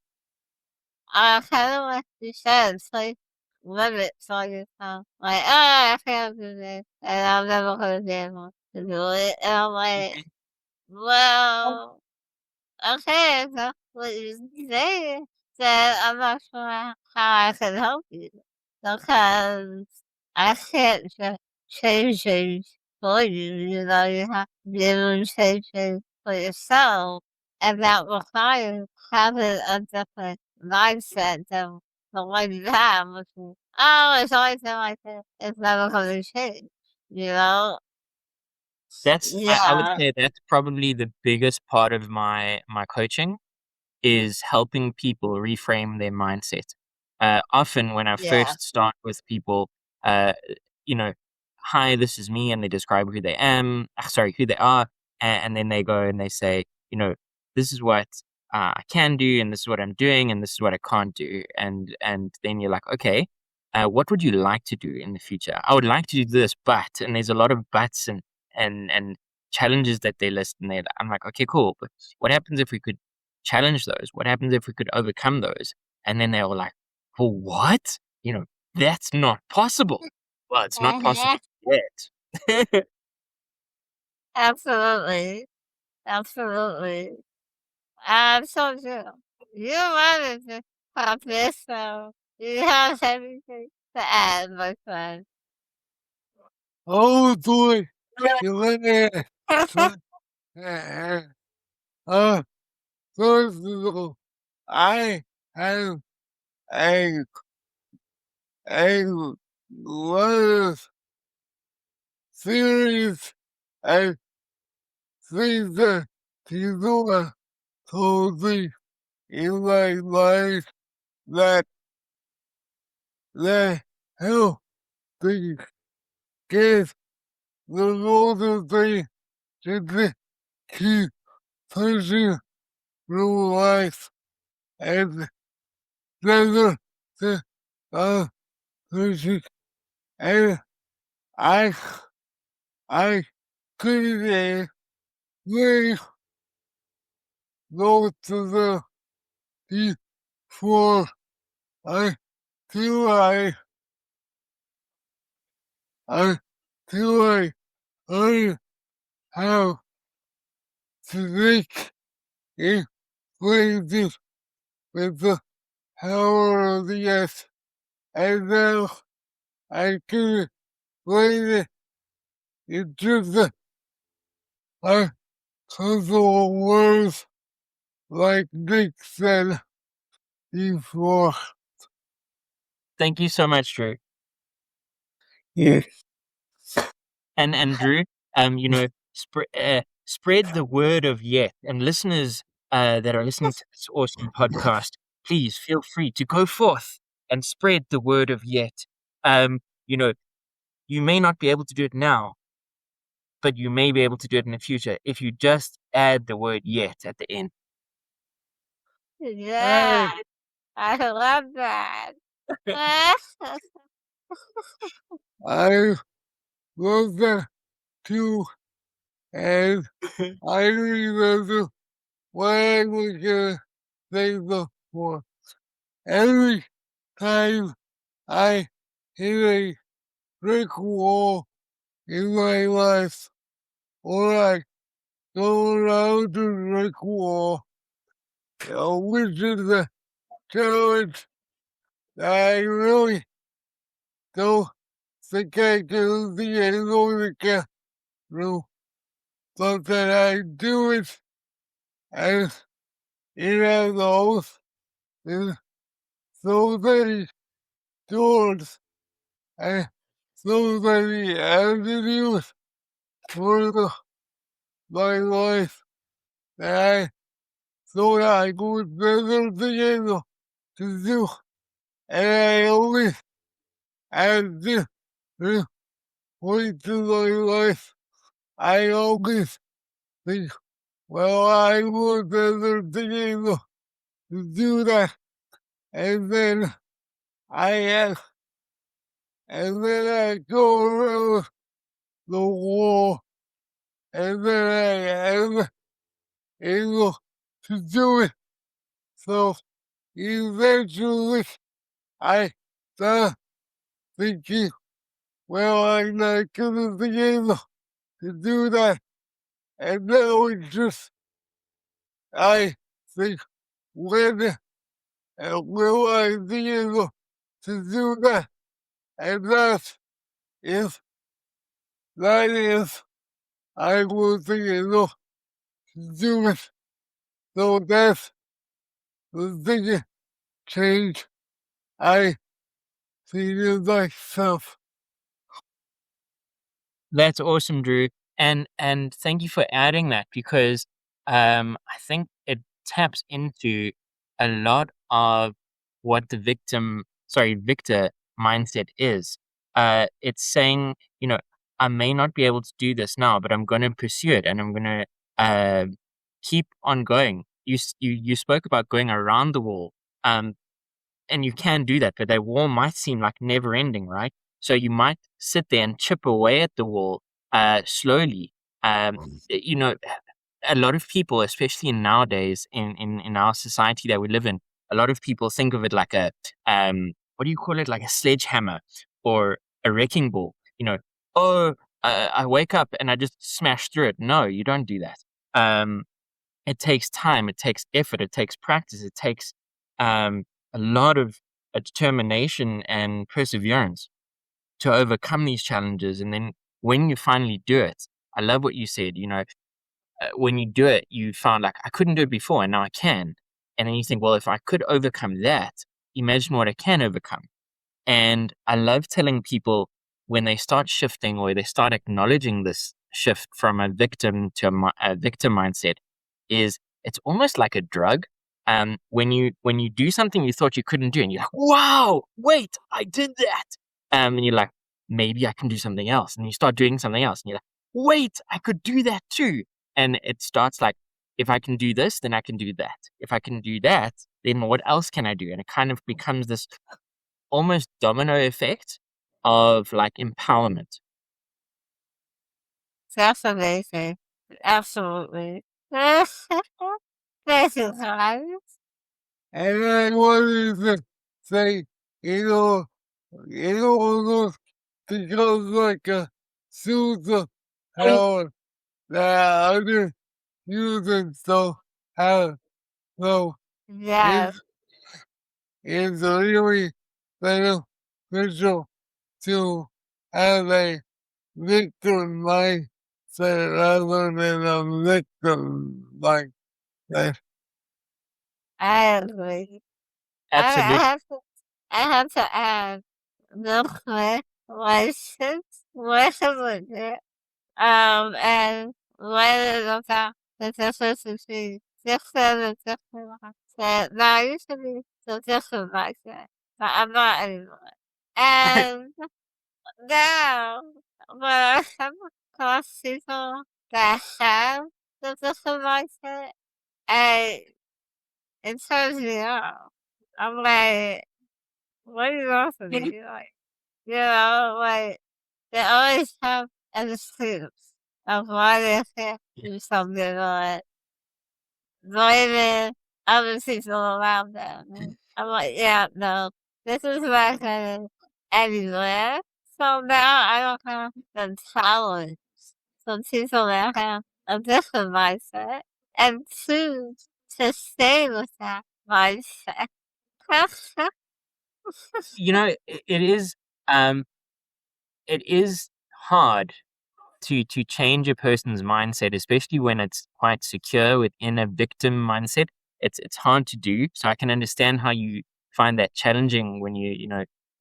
are kind of like you said, place limits on yourself. Like, I can't do this, and I'm never going to be able to do it. And I'm like, well, okay, if that's what you say, then I'm not sure how I can help you. Because I can't just change things for you, you have to be able to change things for yourself. And that requires having a different mindset than the one you have, which is Oh, it's always been like this. It's never going to change. You know? I would Yeah. say that's probably the biggest part of my coaching is helping people reframe their mindset. Often when I Yeah. first start with people, uh, you know, hi, this is me, and they describe who they are, and then they go and they say, this is what I can do, and this is what I'm doing, and this is what I can't do, and then you're like, okay, what would you like to do in the future? I would like to do this, but, and there's a lot of buts and challenges that they list, and I'm like, okay, cool, but what happens if we could challenge those? What happens if we could overcome those? And then they were like, well, what? That's not possible. Well, it's not Mhm. possible yet. Absolutely. Absolutely. So true. You wanted to pop this, so you have everything to add, my friend. Oh boy, you let me. So, uh, first of all, I have a a lot of theories and things that people have told me in my life that that help me get the motivation to keep pushing through life and never to pushing. And I I couldn't really go to the before I feel I feel like I have to make a places with the power of the yes. And now I can explain it into the like puzzle words like Nick said before. Thank you so much, Drew. Yes. And Drew, spread the word of yet. And listeners that are listening to this awesome podcast, please feel free to go forth and spread the word of yet. Um, you know, you may not be able to do it now, but you may be able to do it in the future if you just add the word yet at the end. Yeah, I I love that. I love that too, and I remember what I was gonna say before. Every time I hit a brick wall in my life, or I go around the brick wall, which is a challenge that I really don't think I can see anyone that can do, but that I do it as it has always been so many doors and so many avenues for my life that I thought I would never be able to do. And I always at this point in my life, I always think, well, I would never be able to do that. And then I ask, and then I go around the wall, and then I am able to do it. So eventually I start thinking, well, I'm not gonna be able to do that. And now it's just, I think, when will I be able to do that? And that is, I will be able to do it. So that's the biggest change I feel myself. That's awesome, Drew. And thank you for adding that because I think it taps into a lot of what the victor mindset is. It's saying, I may not be able to do this now, but I'm going to pursue it and I'm going to uh, keep on going. You spoke about going around the wall. Um, and you can do that, but that wall might seem like never ending, right? So you might sit there and chip away at the wall slowly. You know, a lot of people, especially nowadays in our society that we live in, a lot of people think of it like a what do you call it? Like a sledgehammer or a wrecking ball. Oh, I wake up and I just smash through it. No, you don't do that. It takes time, it takes effort, it takes practice, it takes um, a lot of determination and perseverance to overcome these challenges. And then when you finally do it, I love what you said. When you do it, you found like I couldn't do it before, and now I can. And then you think, well, if I could overcome that, imagine what I can overcome. And I love telling people when they start shifting or they start acknowledging this shift from a victim to a victim mindset is it's almost like a drug. When you do something you thought you couldn't do and you're like, wow, wait, I did that. And you're like, maybe I can do something else. And you start doing something else and you're like, wait, I could do that too. And it starts like, if I can do this, then I can do that. If I can do that, then what else can I do? And it kind of becomes this almost domino effect of like empowerment. That's amazing. Absolutely. This is right. And I wanted to say, it almost becomes like a superpower that other humans don't have. So Yes. it's really beneficial to have a victim mindset rather than a victim mindset. I agree. I Absolutely. have to, I have to add real quick license, license it. And whether the fact that this is between different and different mindset. Now, I used to be the different mindset, but I'm not anymore. And now, when I come across people that have the different mindset, I, it turns me off. I'm like, what do you want from me? Like, like, they always have an excuse of why they can't do something or blaming other people around them. And I'm like, yeah, no, this is not going anywhere. So now I don't have the challenge some people that have a different mindset and choose to stay with that mindset. It is um it is hard to change a person's mindset, especially when it's quite secure within a victim mindset. It's hard to do. So I can understand how you find that challenging when you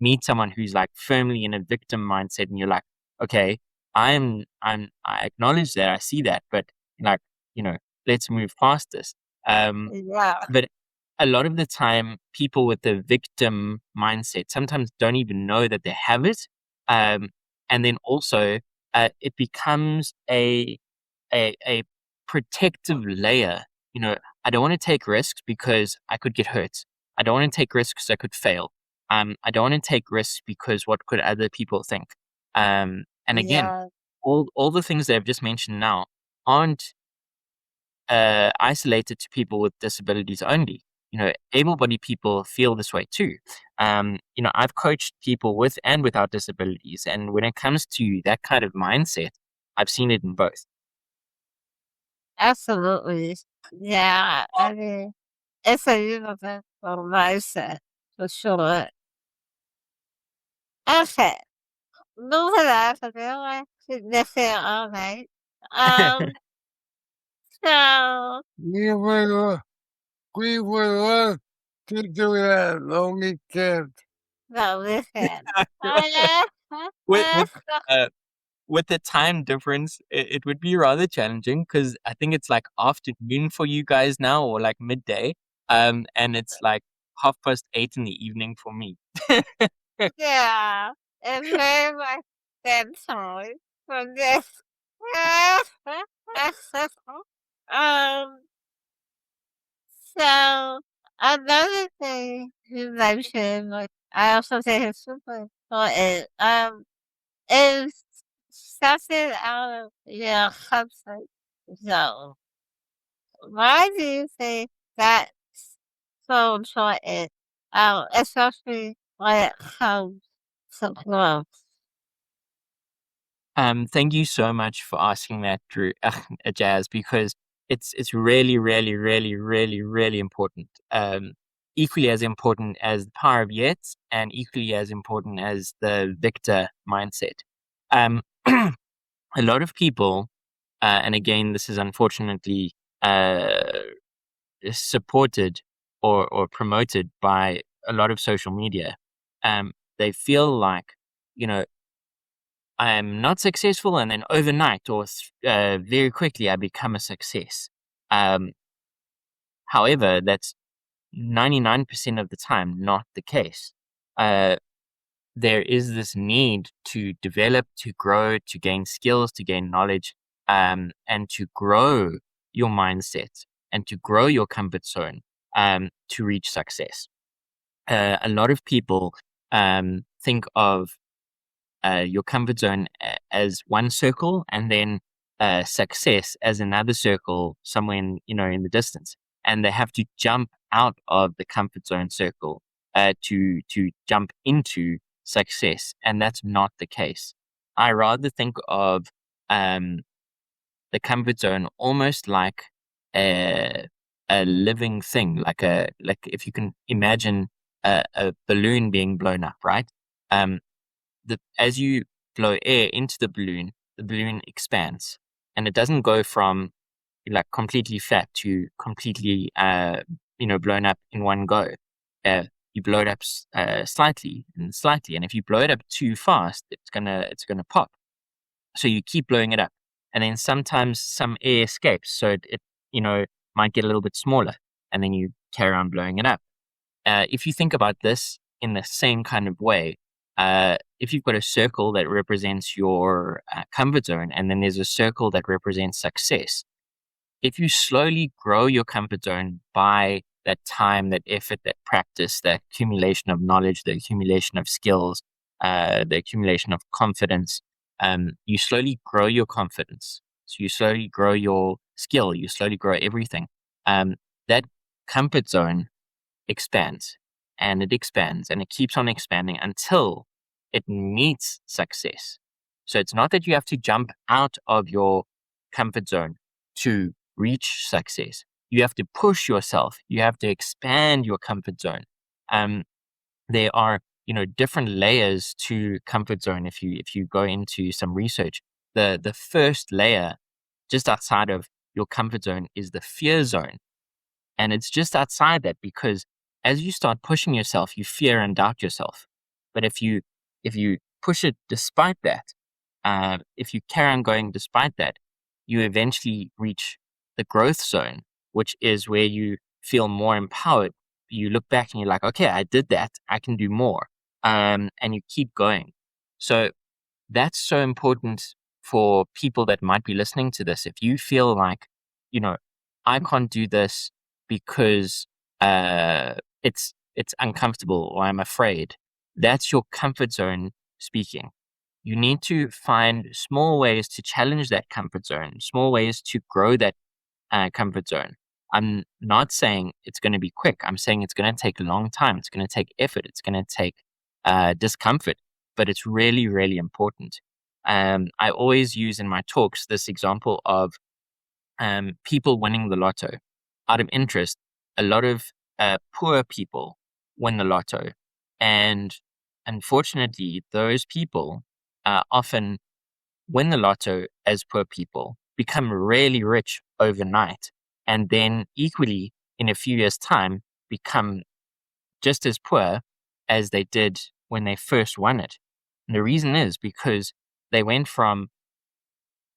meet someone who's like firmly in a victim mindset and you're like, okay, I acknowledge that, I see that, but like, let's move past this. Yeah. But a lot of the time, people with the victim mindset sometimes don't even know that they have it. And then also, it becomes a protective layer. I don't want to take risks because I could get hurt. I don't want to take risks because I could fail. I don't want to take risks because what could other people think? And again, Yeah. all the things that I've just mentioned now aren't isolated to people with disabilities only. Able-bodied people feel this way too. I've coached people with and without disabilities, and when it comes to that kind of mindset, I've seen it in both. Absolutely. Yeah. I mean, it's a universal mindset for sure. Okay. Moving on to real life significant all right. Um, so We will love to do that, only kids. No, listen. with with uh with the time difference, it would be rather challenging because I think it's like afternoon for you guys now, or like midday. And it's like 8:30 in the evening for me. Yeah, it's very much bedtime for this. um, so another thing you mentioned, like I also think it's super important, is stepping out of your comfort zone. Why do you think that's so important? Especially when it comes to growth. Thank you so much for asking that, Drew, Jazz, because it's really, really, really, really, really important. Equally as important as the power of yes, and equally as important as the victor mindset. Um, a lot of people, and again, this is unfortunately supported or promoted by a lot of social media. They feel like, you know, I am not successful, and then overnight or very quickly I become a success. Um, However, that's 99% of the time not the case. Uh, there is this need to develop, to grow, to gain skills, to gain knowledge, and to grow your mindset and to grow your comfort zone to reach success. A lot of people think of your comfort zone as one circle, and then success as another circle somewhere in the distance, and they have to jump out of the comfort zone circle to jump into success, and that's not the case. I rather think of um, the comfort zone almost like a living thing, like if you can imagine a balloon being blown up, right? Um, as you blow air into the balloon expands, and it doesn't go from like completely flat to completely blown up in one go. You blow it up slightly and slightly, and if you blow it up too fast, it's gonna pop. So you keep blowing it up, and then sometimes some air escapes, so it might get a little bit smaller, and then you carry on blowing it up. If you think about this in the same kind of way, if you've got a circle that represents your comfort zone, and then there's a circle that represents success, if you slowly grow your comfort zone by that time, that effort, that practice, that accumulation of knowledge, the accumulation of skills, the accumulation of confidence, you slowly grow your confidence. So you slowly grow your skill, you slowly grow everything. That comfort zone expands and it expands and it keeps on expanding until it meets success. So it's not that you have to jump out of your comfort zone to reach success. You have to push yourself. You have to expand your comfort zone. There are, different layers to comfort zone. If you go into some research, the first layer just outside of your comfort zone is the fear zone. And it's just outside that because as you start pushing yourself, you fear and doubt yourself. But if you push it despite that, if you carry on going despite that, you eventually reach the growth zone, which is where you feel more empowered. You look back and you're like, okay, I did that. I can do more. And you keep going. So that's so important for people that might be listening to this. If you feel like, I can't do this because it's uncomfortable or I'm afraid, that's your comfort zone speaking. You need to find small ways to challenge that comfort zone, small ways to grow that comfort zone. I'm not saying it's going to be quick. I'm saying it's going to take a long time. It's going to take effort. It's going to take discomfort, but it's really, really important. I always use in my talks this example of people winning the lotto. Out of interest, a lot of poor people win the lotto. And unfortunately, those people often win the lotto as poor people, become really rich overnight, and then equally in a few years' time become just as poor as they did when they first won it. And the reason is because they went from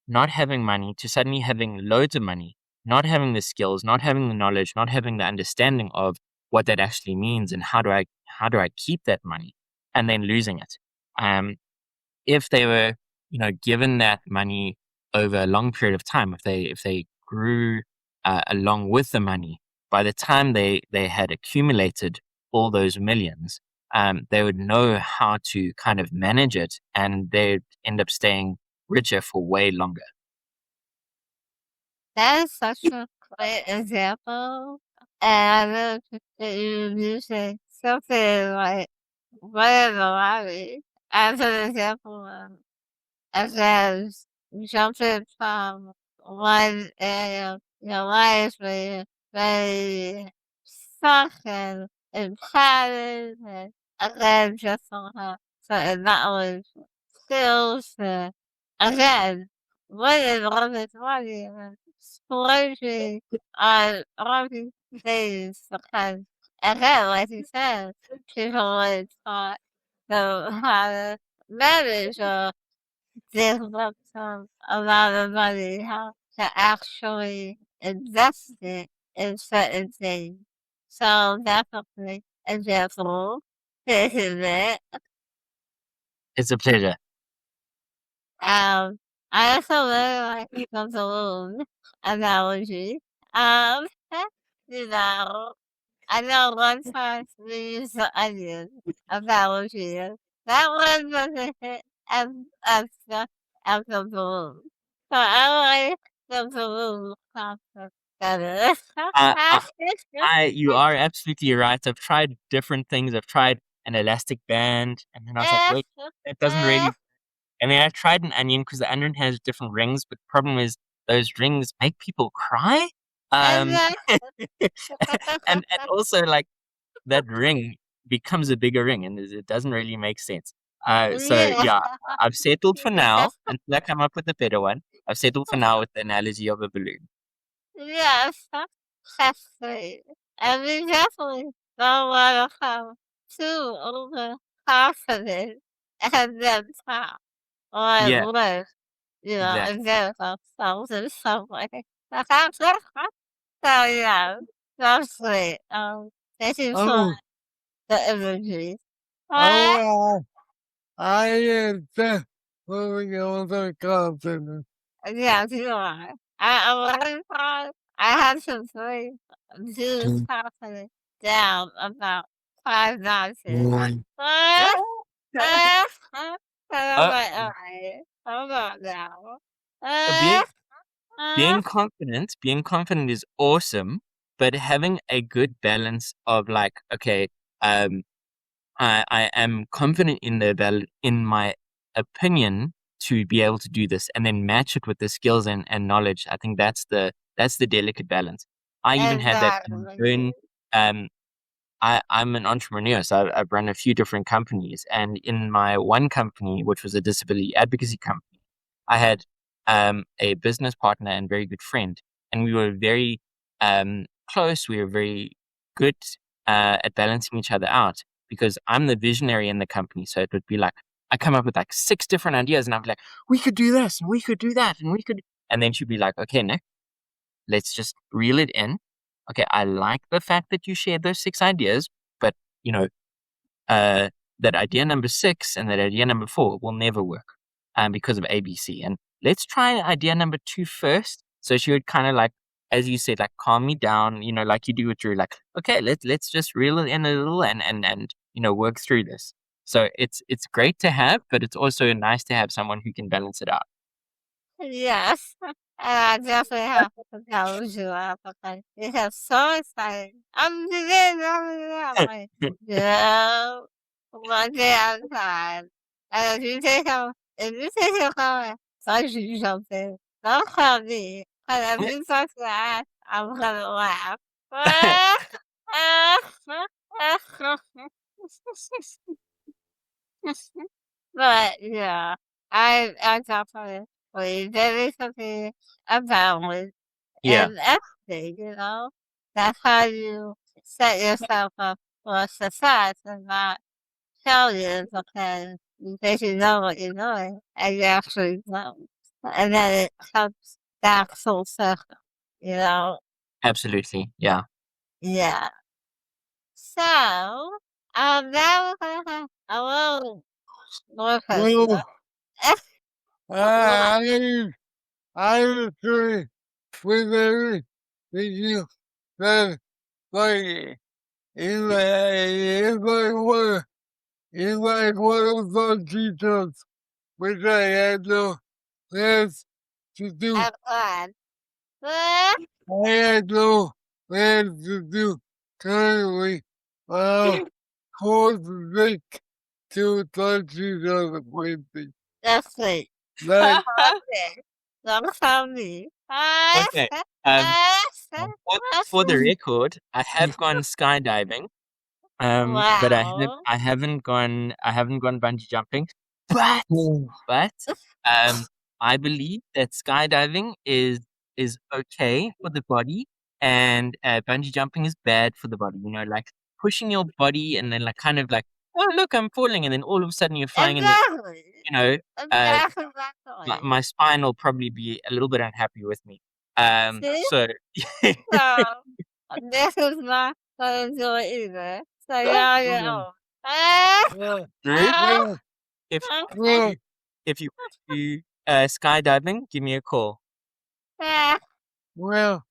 not having money to suddenly having loads of money, not having the skills, not having the knowledge, not having the understanding of what that actually means and how do I keep that money, and then losing it. If they were, given that money over a long period of time, if they grew along with the money, by the time they had accumulated all those millions, they would know how to kind of manage it, and they'd end up staying richer for way longer. That is such a great example. And I really appreciate you using something like winning the lottery as an example of, again, jumping from one area of your life where you're very stuck and patterns and again just don't have certain knowledge, skills to again winning all this money and splurging on all these things because again, like you said, people were taught how to manage or develop a lot of money, how to actually invest it in certain things. So definitely example, isn't it? It's a pleasure. I also really like the balloon analogy. Um, you know, I know one time we used the onion analogy. That one doesn't hit as much as the balloon. So I like the balloon concept better. I, you are absolutely right. I've tried different things. I've tried an elastic band, and then I was like, wait, it doesn't really. And then I tried an onion because the onion has different rings, but the problem is those rings make people cry. And And also like that ring becomes a bigger ring, and it doesn't really make sense. So yeah. yeah, I've settled for now until I come up with a better one. I've settled for now with the analogy of a balloon. Yes, that's great. And we definitely don't want to come too overconfident and then top Yeah, or live, exactly. and then ourselves in some way. So yeah, that's great. Thank you for Oh, the imagery. Uh, oh, I am definitely overconfident. yeah, you are. I'm really proud. I had to break Zeus confidence down about 5 notches. Uh, uh, and I'm Uh, like, alright, hold on now. being Uh, uh, being confident is awesome, but having a good balance of like, okay, um, I am confident in in my opinion to be able to do this, and then match it with the skills and knowledge. I think that's the delicate balance. I even had that in my exactly. own. I'm an entrepreneur, so I've run a few different companies, and in my one company, which was a disability advocacy company, I had a business partner and very good friend, and we were very close. We were very good at balancing each other out because I'm the visionary in the company. So it would be like I come up with like 6 different ideas, and I'm like, we could do this, and we could do that, and we could. And then she'd be like, okay, Nick, let's just reel it in. Okay, I like the fact that you shared those 6 ideas, but you know, uh, that idea number 6 and that idea number 4 will never work, because of ABC. And let's try idea number 2 first. So she would kind of like, as you said, like calm me down, like you do with Drew, like, okay, let's just reel it in a little and work through this. So it's great to have, but it's also nice to have someone who can balance it out. Yes. And I definitely have to tell you because it is so exciting. I'm like, yeah, one day at a time. And if you take a comment, so you something, don't call me. And if you start to laugh, I'm gonna laugh. But yeah, I definitely believe there is something about it Yeah. and everything. That's how you set yourself up for success and not tell you because in case you know what you're doing and you actually know. And then it comes back full circle, you know? Absolutely. Yeah. Yeah. So, now we're gonna have a little more personal. Well, I agree with everything you said. Like, it's like one of those details which I had no plans to do. I'm glad. Ah, I had no plans to do currently. Close to touching on the printing. that's sweet. Like, Okay. Don't tell me. Okay. Um, for the record, I have gone skydiving. But Wow. I haven't gone bungee jumping. But but I believe that skydiving is okay for the body, and bungee jumping is bad for the body. You know, like pushing your body and then like kind of like, oh look, I'm falling, and then all of a sudden you're flying, and then Exactly. you know, Exactly. my spine will probably be a little bit unhappy with me. See? So So, this is not gonna do it either. So you're on your own. Ah, Drew, ah, if well, if you do skydiving, give me a call. ah. well,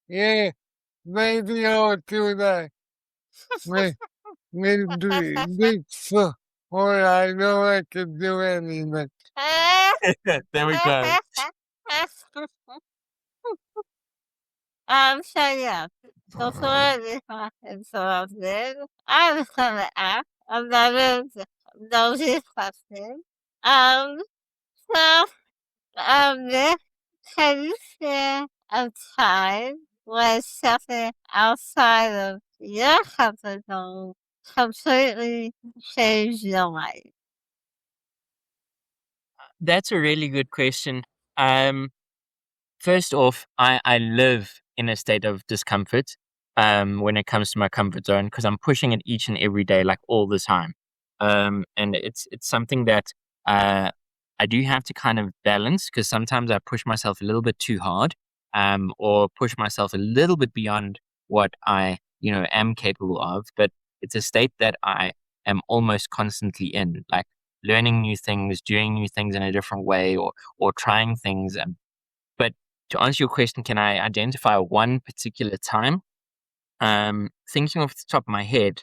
yeah, maybe I'll do that. Maybe this, or I know I can do anything. Ah. There we go. So yeah, before this interrupted, I was gonna ask another nosy question. Um, so, Nick, can you share a time when something outside of your comfort zone completely changed your life? That's a really good question. Um, First off, I live in a state of discomfort when it comes to my comfort zone because I'm pushing it each and every day, like all the time. And it's something that uh, I do have to kind of balance because sometimes I push myself a little bit too hard, or push myself a little bit beyond what I am capable of. But it's a state that I am almost constantly in, like learning new things, doing new things in a different way, or trying things. But to answer your question, can I identify one particular time? Thinking off the top of my head,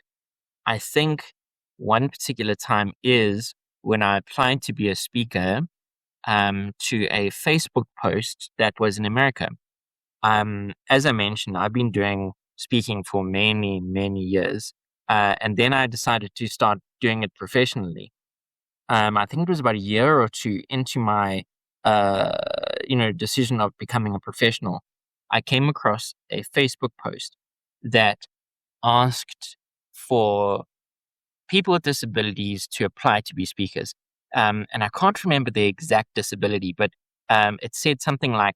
I think one particular time is when I applied to be a speaker to a Facebook post that was in America. As I mentioned, I've been doing speaking for many, many years. And then I decided to start doing it professionally. I think it was about a year or two into my, decision of becoming a professional. I came across a Facebook post that asked for people with disabilities to apply to be speakers. And I can't remember the exact disability, but it said something like,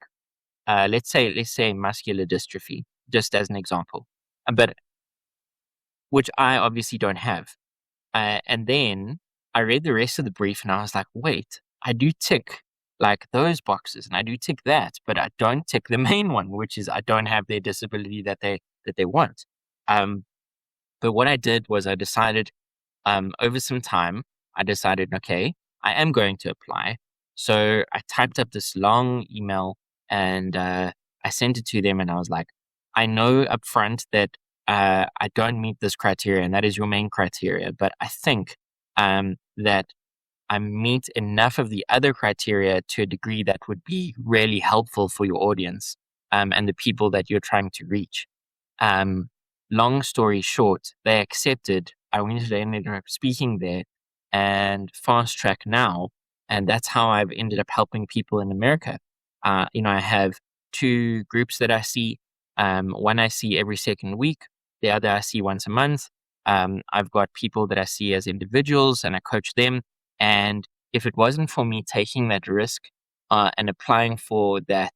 let's say muscular dystrophy, just as an example, but which I obviously don't have. And then I read the rest of the brief and I was like, wait, I do tick like those boxes and I do tick that, but I don't tick the main one, which is I don't have their disability that they want. Um, but what I did was I decided, over some time, I decided, okay, I am going to apply. So I typed up this long email and I sent it to them and I was like, I know upfront that I don't meet this criteria and that is your main criteria, but I think that I meet enough of the other criteria to a degree that would be really helpful for your audience and the people that you're trying to reach. Um, Long story short, they accepted. I ended up speaking there and fast track now. And that's how I've ended up helping people in America. I have two groups that I see. One I see every second week. The other I see once a month. I've got people that I see as individuals and I coach them. And if it wasn't for me taking that risk and applying for that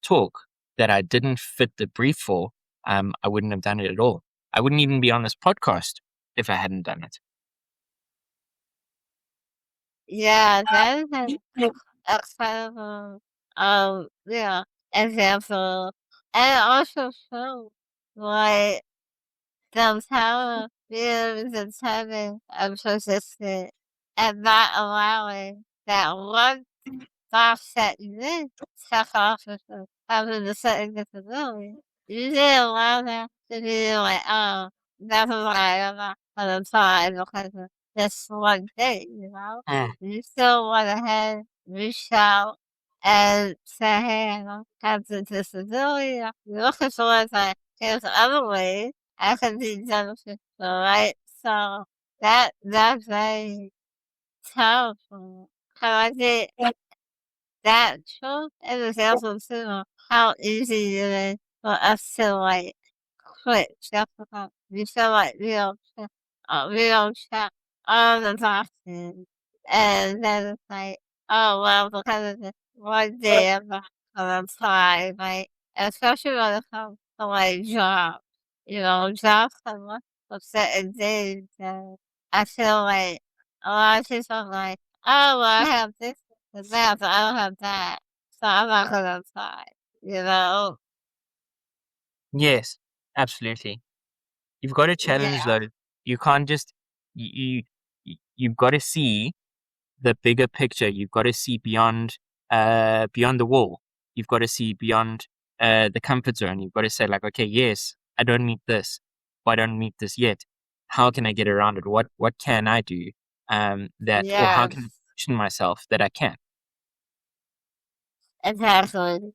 talk that I didn't fit the brief for, I wouldn't have done it at all. I wouldn't even be on this podcast if I hadn't done it. Yeah, that is an incredible, yeah, example. And it also shows, like, the power of being determined and persistent and not allowing that one thought that you did check off as having a certain disability. You didn't allow that to be like, oh, never mind, I'm not gonna try because of this one thing, you know? Mm. You still went ahead, reached out, and say, hey, I don't have the disability. You're looking towards like, here's other ways I can be beneficial, right? So that's very powerful. Cause I think that shows an example too of how easy it is for us to like quit just because we feel like we don't check all the boxes. And then it's like, oh well, because of this one day I'm not gonna apply, like especially when it comes to like jobs. You know, jobs come up with certain days and I feel like a lot of people are like, oh well I have this and that, but I don't have that. So I'm not gonna apply. You know? Yes, absolutely. You've got to challenge Yeah. though. You can't just you've got to see the bigger picture. You've got to see beyond the wall. You've got to see beyond the comfort zone. You've got to say like, okay, yes, I don't need this. But I don't need this yet. How can I get around it? What can I do? Or how can I Yes. position myself that I can? Exactly.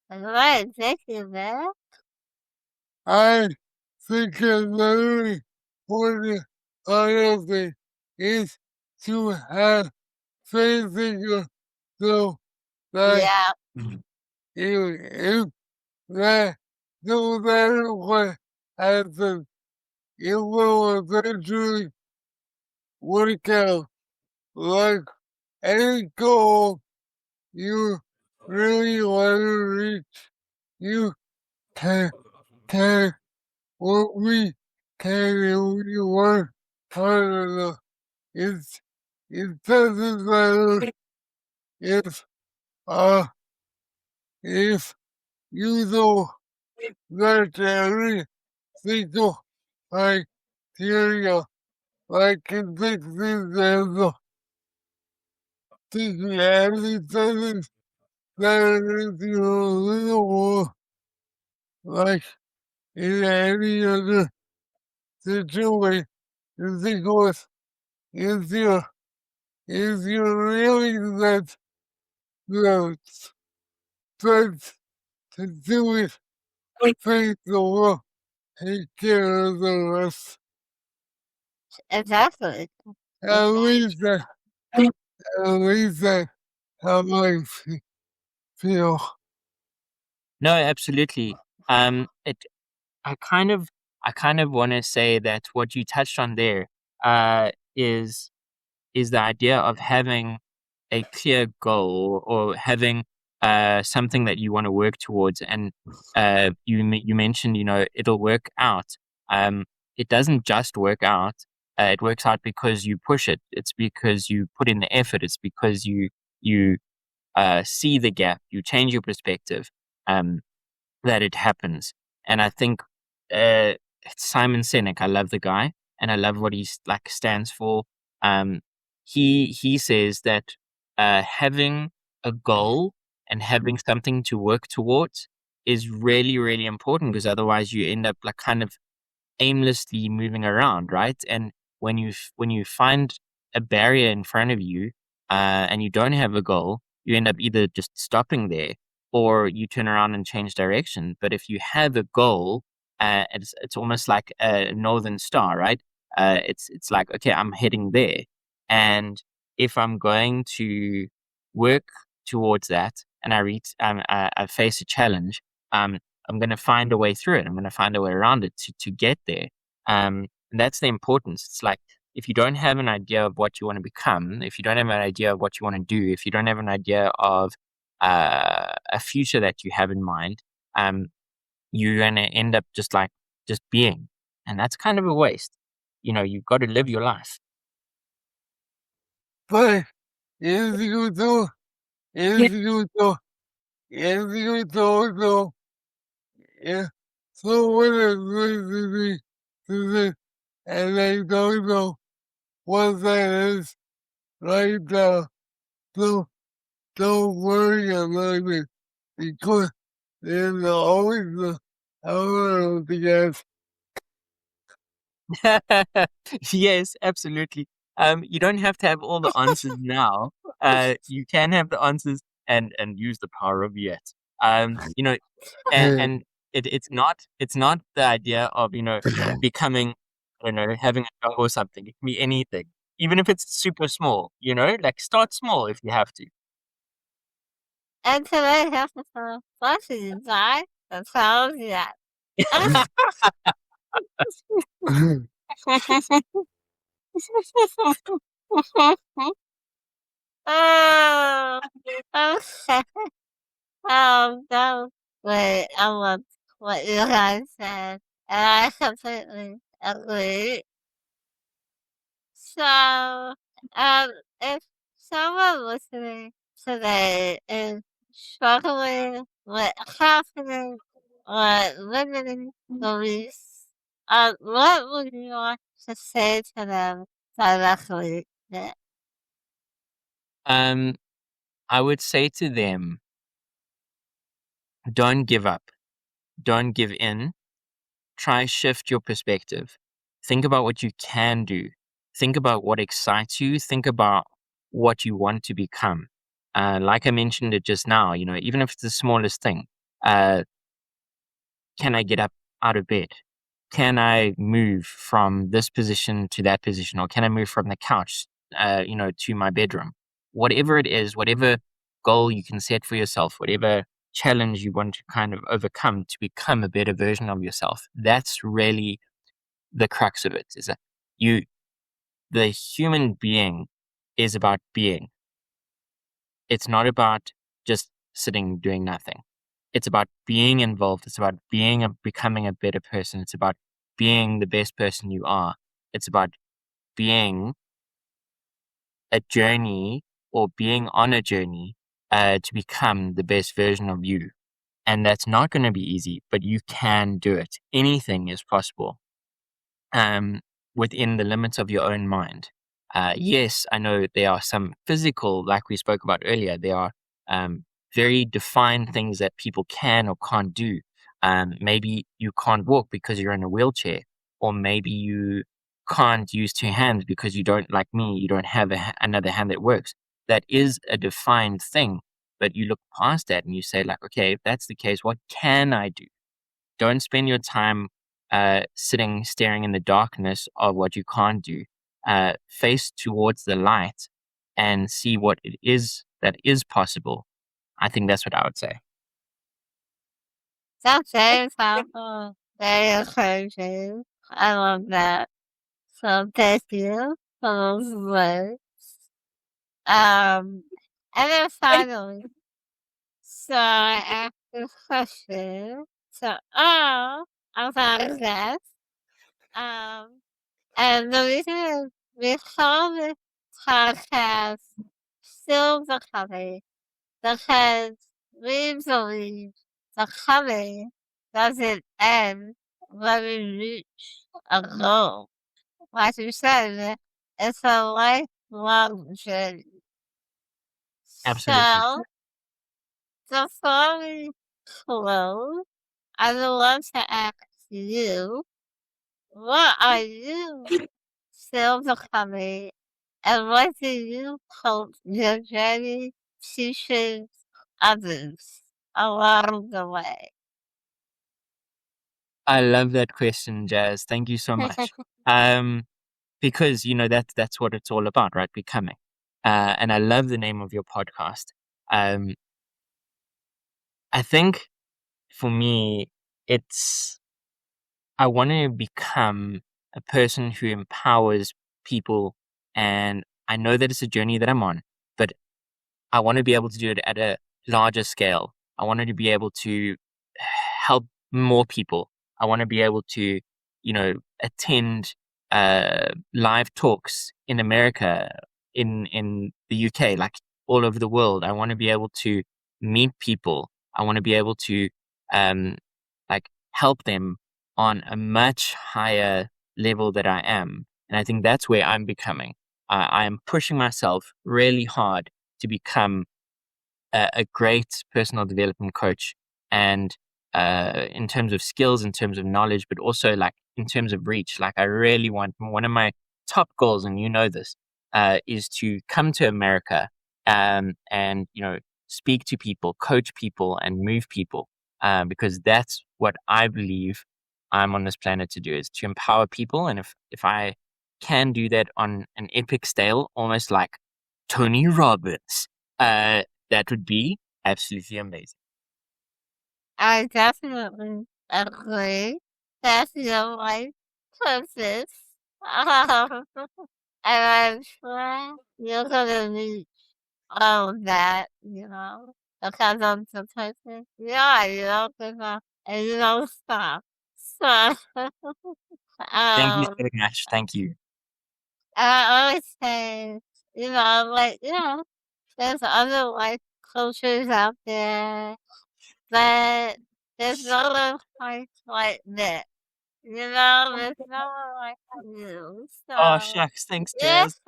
Right, thank you, man. I think another important other thing is to have faith in yourself that Yeah, if that no matter what happens, it will eventually work out. Like any goal you really want to reach, you can what we can if you work hard enough. It's, it doesn't matter if, uh, if you don't match every single criteria, like in this example, Christianity doesn't matter if you're a little more like in any other situation. The thing was, is your is your really that the strength to do it, faith will take care of the rest. exactly. At It's very least that, at least that how I feel. No, absolutely. It I kind of want to say that what you touched on there uh, is is the idea of having a clear goal or having something that you want to work towards. And you mentioned, it'll work out. Um, it doesn't just work out. It works out because you push it. It's because you put in the effort. It's because you see the gap. You change your perspective. Um, that it happens. And I think uh, Simon Sinek, I love the guy, and I love what he's like stands for. Um, he says that having a goal and having something to work towards is really really important, because otherwise you end up like kind of aimlessly moving around, right? And when you find a barrier in front of you, and you don't have a goal, you end up either just stopping there or you turn around and change direction. But if you have a goal, it's almost like a northern star, right? It's like, okay, I'm heading there, and if I'm going to work towards that, and I face a challenge, um, I'm going to find a way through it. I'm going to find a way around it to get there. And that's the importance. It's like, if you don't have an idea of what you want to become, if you don't have an idea of what you want to do, if you don't have an idea of a future that you have in mind, um, you're going to end up just being. And that's kind of a waste. You've got to live your life. But instituto, instituto, instituto, yeah. So when I listen to this, and I don't know what that is right now, so don't worry about it because there's always a hour to guess. Yes, absolutely. You don't have to have all the answers now. You can have the answers and use the power of yet. You know, and it's not the idea of becoming, I don't know, having a job or something. It can be anything, even if it's super small. Like start small if you have to. And today I have to tell Fluffy inside that tells you that. Oh, okay. No, wait, I love what you guys said, and I completely agree. So, if someone listening today is struggling with confidence or limiting beliefs, what would you want to say to them directly? Nick? Um, I would say to them, don't give up, don't give in. Try shift your perspective. Think about what you can do. Think about what excites you. Think about what you want to become. Like I mentioned it just now, even if it's the smallest thing, uh, can I get up out of bed? Can I move from this position to that position? Or can I move from the couch, to my bedroom? Whatever it is, whatever goal you can set for yourself, whatever challenge you want to kind of overcome to become a better version of yourself. That's really the crux of it, is that the human being is about being. It's not about just sitting doing nothing. It's about being involved. It's about becoming a better person. It's about being the best person you are. It's about being a journey or being on a journey to become the best version of you. And that's not going to be easy, but you can do it. Anything is possible. um, within the limits of your own mind. Yes, I know there are some physical, like we spoke about earlier, there are very defined things that people can or can't do. Maybe you can't walk because you're in a wheelchair, or maybe you can't use two hands because you don't, like me, you don't have another hand that works. That is a defined thing, but you look past that and you say, like, okay, if that's the case, what can I do? Don't spend your time sitting staring in the darkness of what you can't do. Face towards the light and see what it is that is possible. I think that's what I would say. Sounds very powerful, very encouraging. I love that. So thank you for those words. Um, and then finally, so I asked this question to all of our guests. Um, and the reason is we call this podcast Still Becoming because we believe becoming doesn't end when we reach a goal. Like you said, it's a lifelong journey. Absolutely. So, before we close, I would love to ask you, what are you still becoming, and what do you hope your journey teaches others along the way? I love that question, Jazz. Thank you so much. Because that's what it's all about, right? Becoming. And I love the name of your podcast. Um, I think for me, it's I want to become a person who empowers people. And I know that it's a journey that I'm on, but I want to be able to do it at a larger scale. I wanted to be able to help more people. I want to be able to, attend live talks in America in the UK, like all over the world. I want to be able to meet people. I want to be able to like help them on a much higher level that I am. And I think that's where I'm becoming. I am pushing myself really hard to become a great personal development coach, and in terms of skills, in terms of knowledge, but also like in terms of reach. Like I really want, one of my top goals, and you know this, is to come to America and speak to people, coach people, and move people, because that's what I believe I'm on this planet to do, is to empower people. And if I can do that on an epic scale, almost like Tony Robbins, that would be absolutely amazing. I definitely agree. That's your life purpose. And I'm sure you're gonna meet all of that, because of the person. Yeah, you don't give up and you don't stop. So, Thank you um, so much. Thank you. I always say, there's other life coaches out there, but there's no one quite like that. There's no one like you. Oh, So, shucks. Thanks, yeah, Jazz.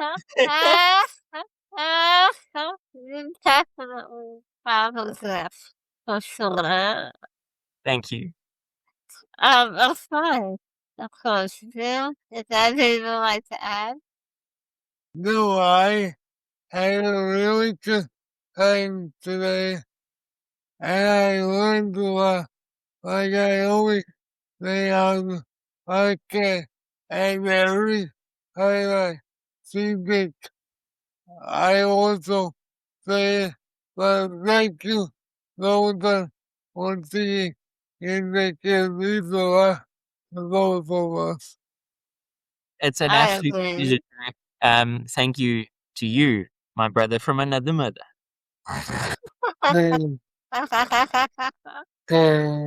you definitely found a gift for sure. Thank you. Of course, of course. Bill, is there anything you'd like to add? No, I had a really good time today, and I learned a lot, like I always say on the podcast, and every time I see it, I also say, well, thank you so much for seeing and that can mean a lot to both of us. It's an I absolute pleasure. agree. Thank you to you, my brother from another mother. And, and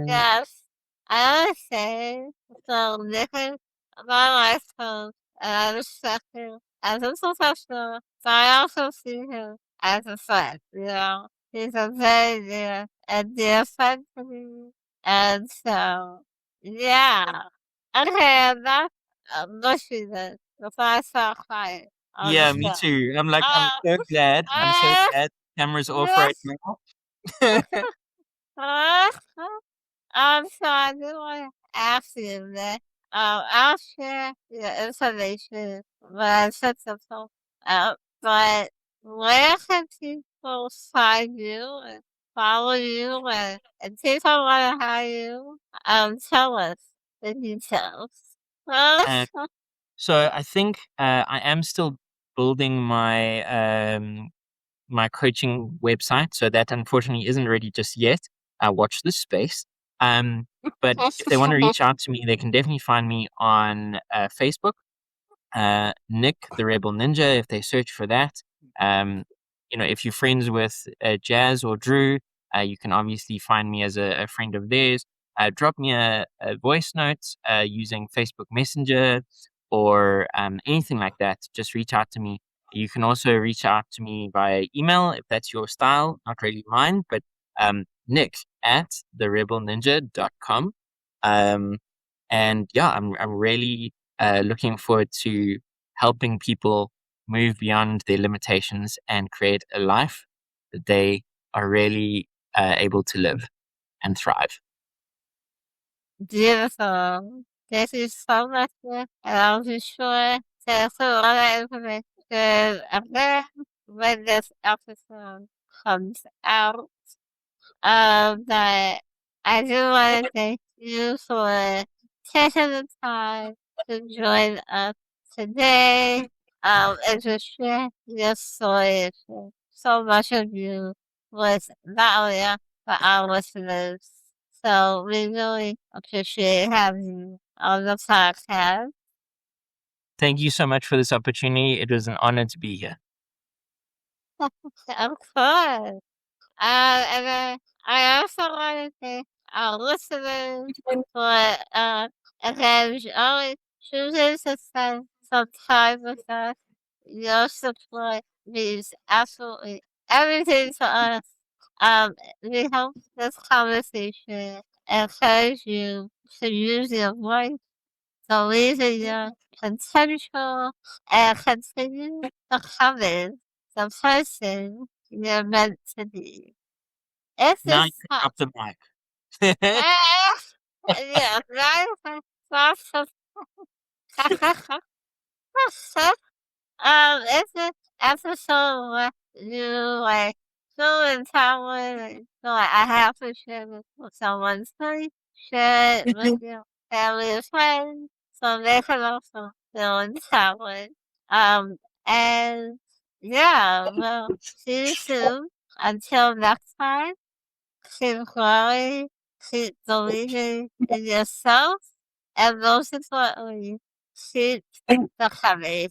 Yes, I understand. So, different my life coach, and I respect him as a professional, but I also see him as a friend, He's a very dear and dear friend to me. And so, yeah. Okay, I'm not mushy then, before I start crying on the Yeah, me show. too. I'm Uh, so glad. I'm so uh, glad. Camera's off right yes. now. Uh, so I do want to ask you that, I'll share your information when I set the post up, but where can people find you and follow you and people want to hire you? Tell us the details. And so I think I am still building my coaching website, so that unfortunately isn't ready just yet. Watch this space. But if they want to reach out to me, they can definitely find me on Facebook, Nick the Rebel Ninja. If they search for that, um, if you're friends with Jazz or Drew, you can obviously find me as a friend of theirs. Drop me a voice note using Facebook Messenger or anything like that. Just reach out to me. You can also reach out to me via email if that's your style. Not really mine, but Nick at therebelninja.com. And yeah, I'm really looking forward to helping people move beyond their limitations and create a life that they are really able to live and thrive. Beautiful. Thank you so much, and I'll be sure to put all that information up there when this episode comes out. But I do want to thank you for taking the time to join us today. And to share your story. So much of you was not only us, but our listeners. So we really appreciate having you on the podcast. Thank you so much for this opportunity. It was an honor to be here. Of course. And I also want to thank our listeners for, again, always choosing to spend some time with us. your support means absolutely everything to us. Um, we hope this conversation encourage you to use your voice, believe in your potential, and continue becoming the person you're meant to be. It's Now you just can drop the mic. yeah, right. It's an episode where you like feel empowered. So like, I have to share this with someone, so share it with your family and friends, so they can also feel empowered. Um, and yeah, well, see you soon. Until next time, keep growing, keep believing in yourself, and most importantly, keep becoming.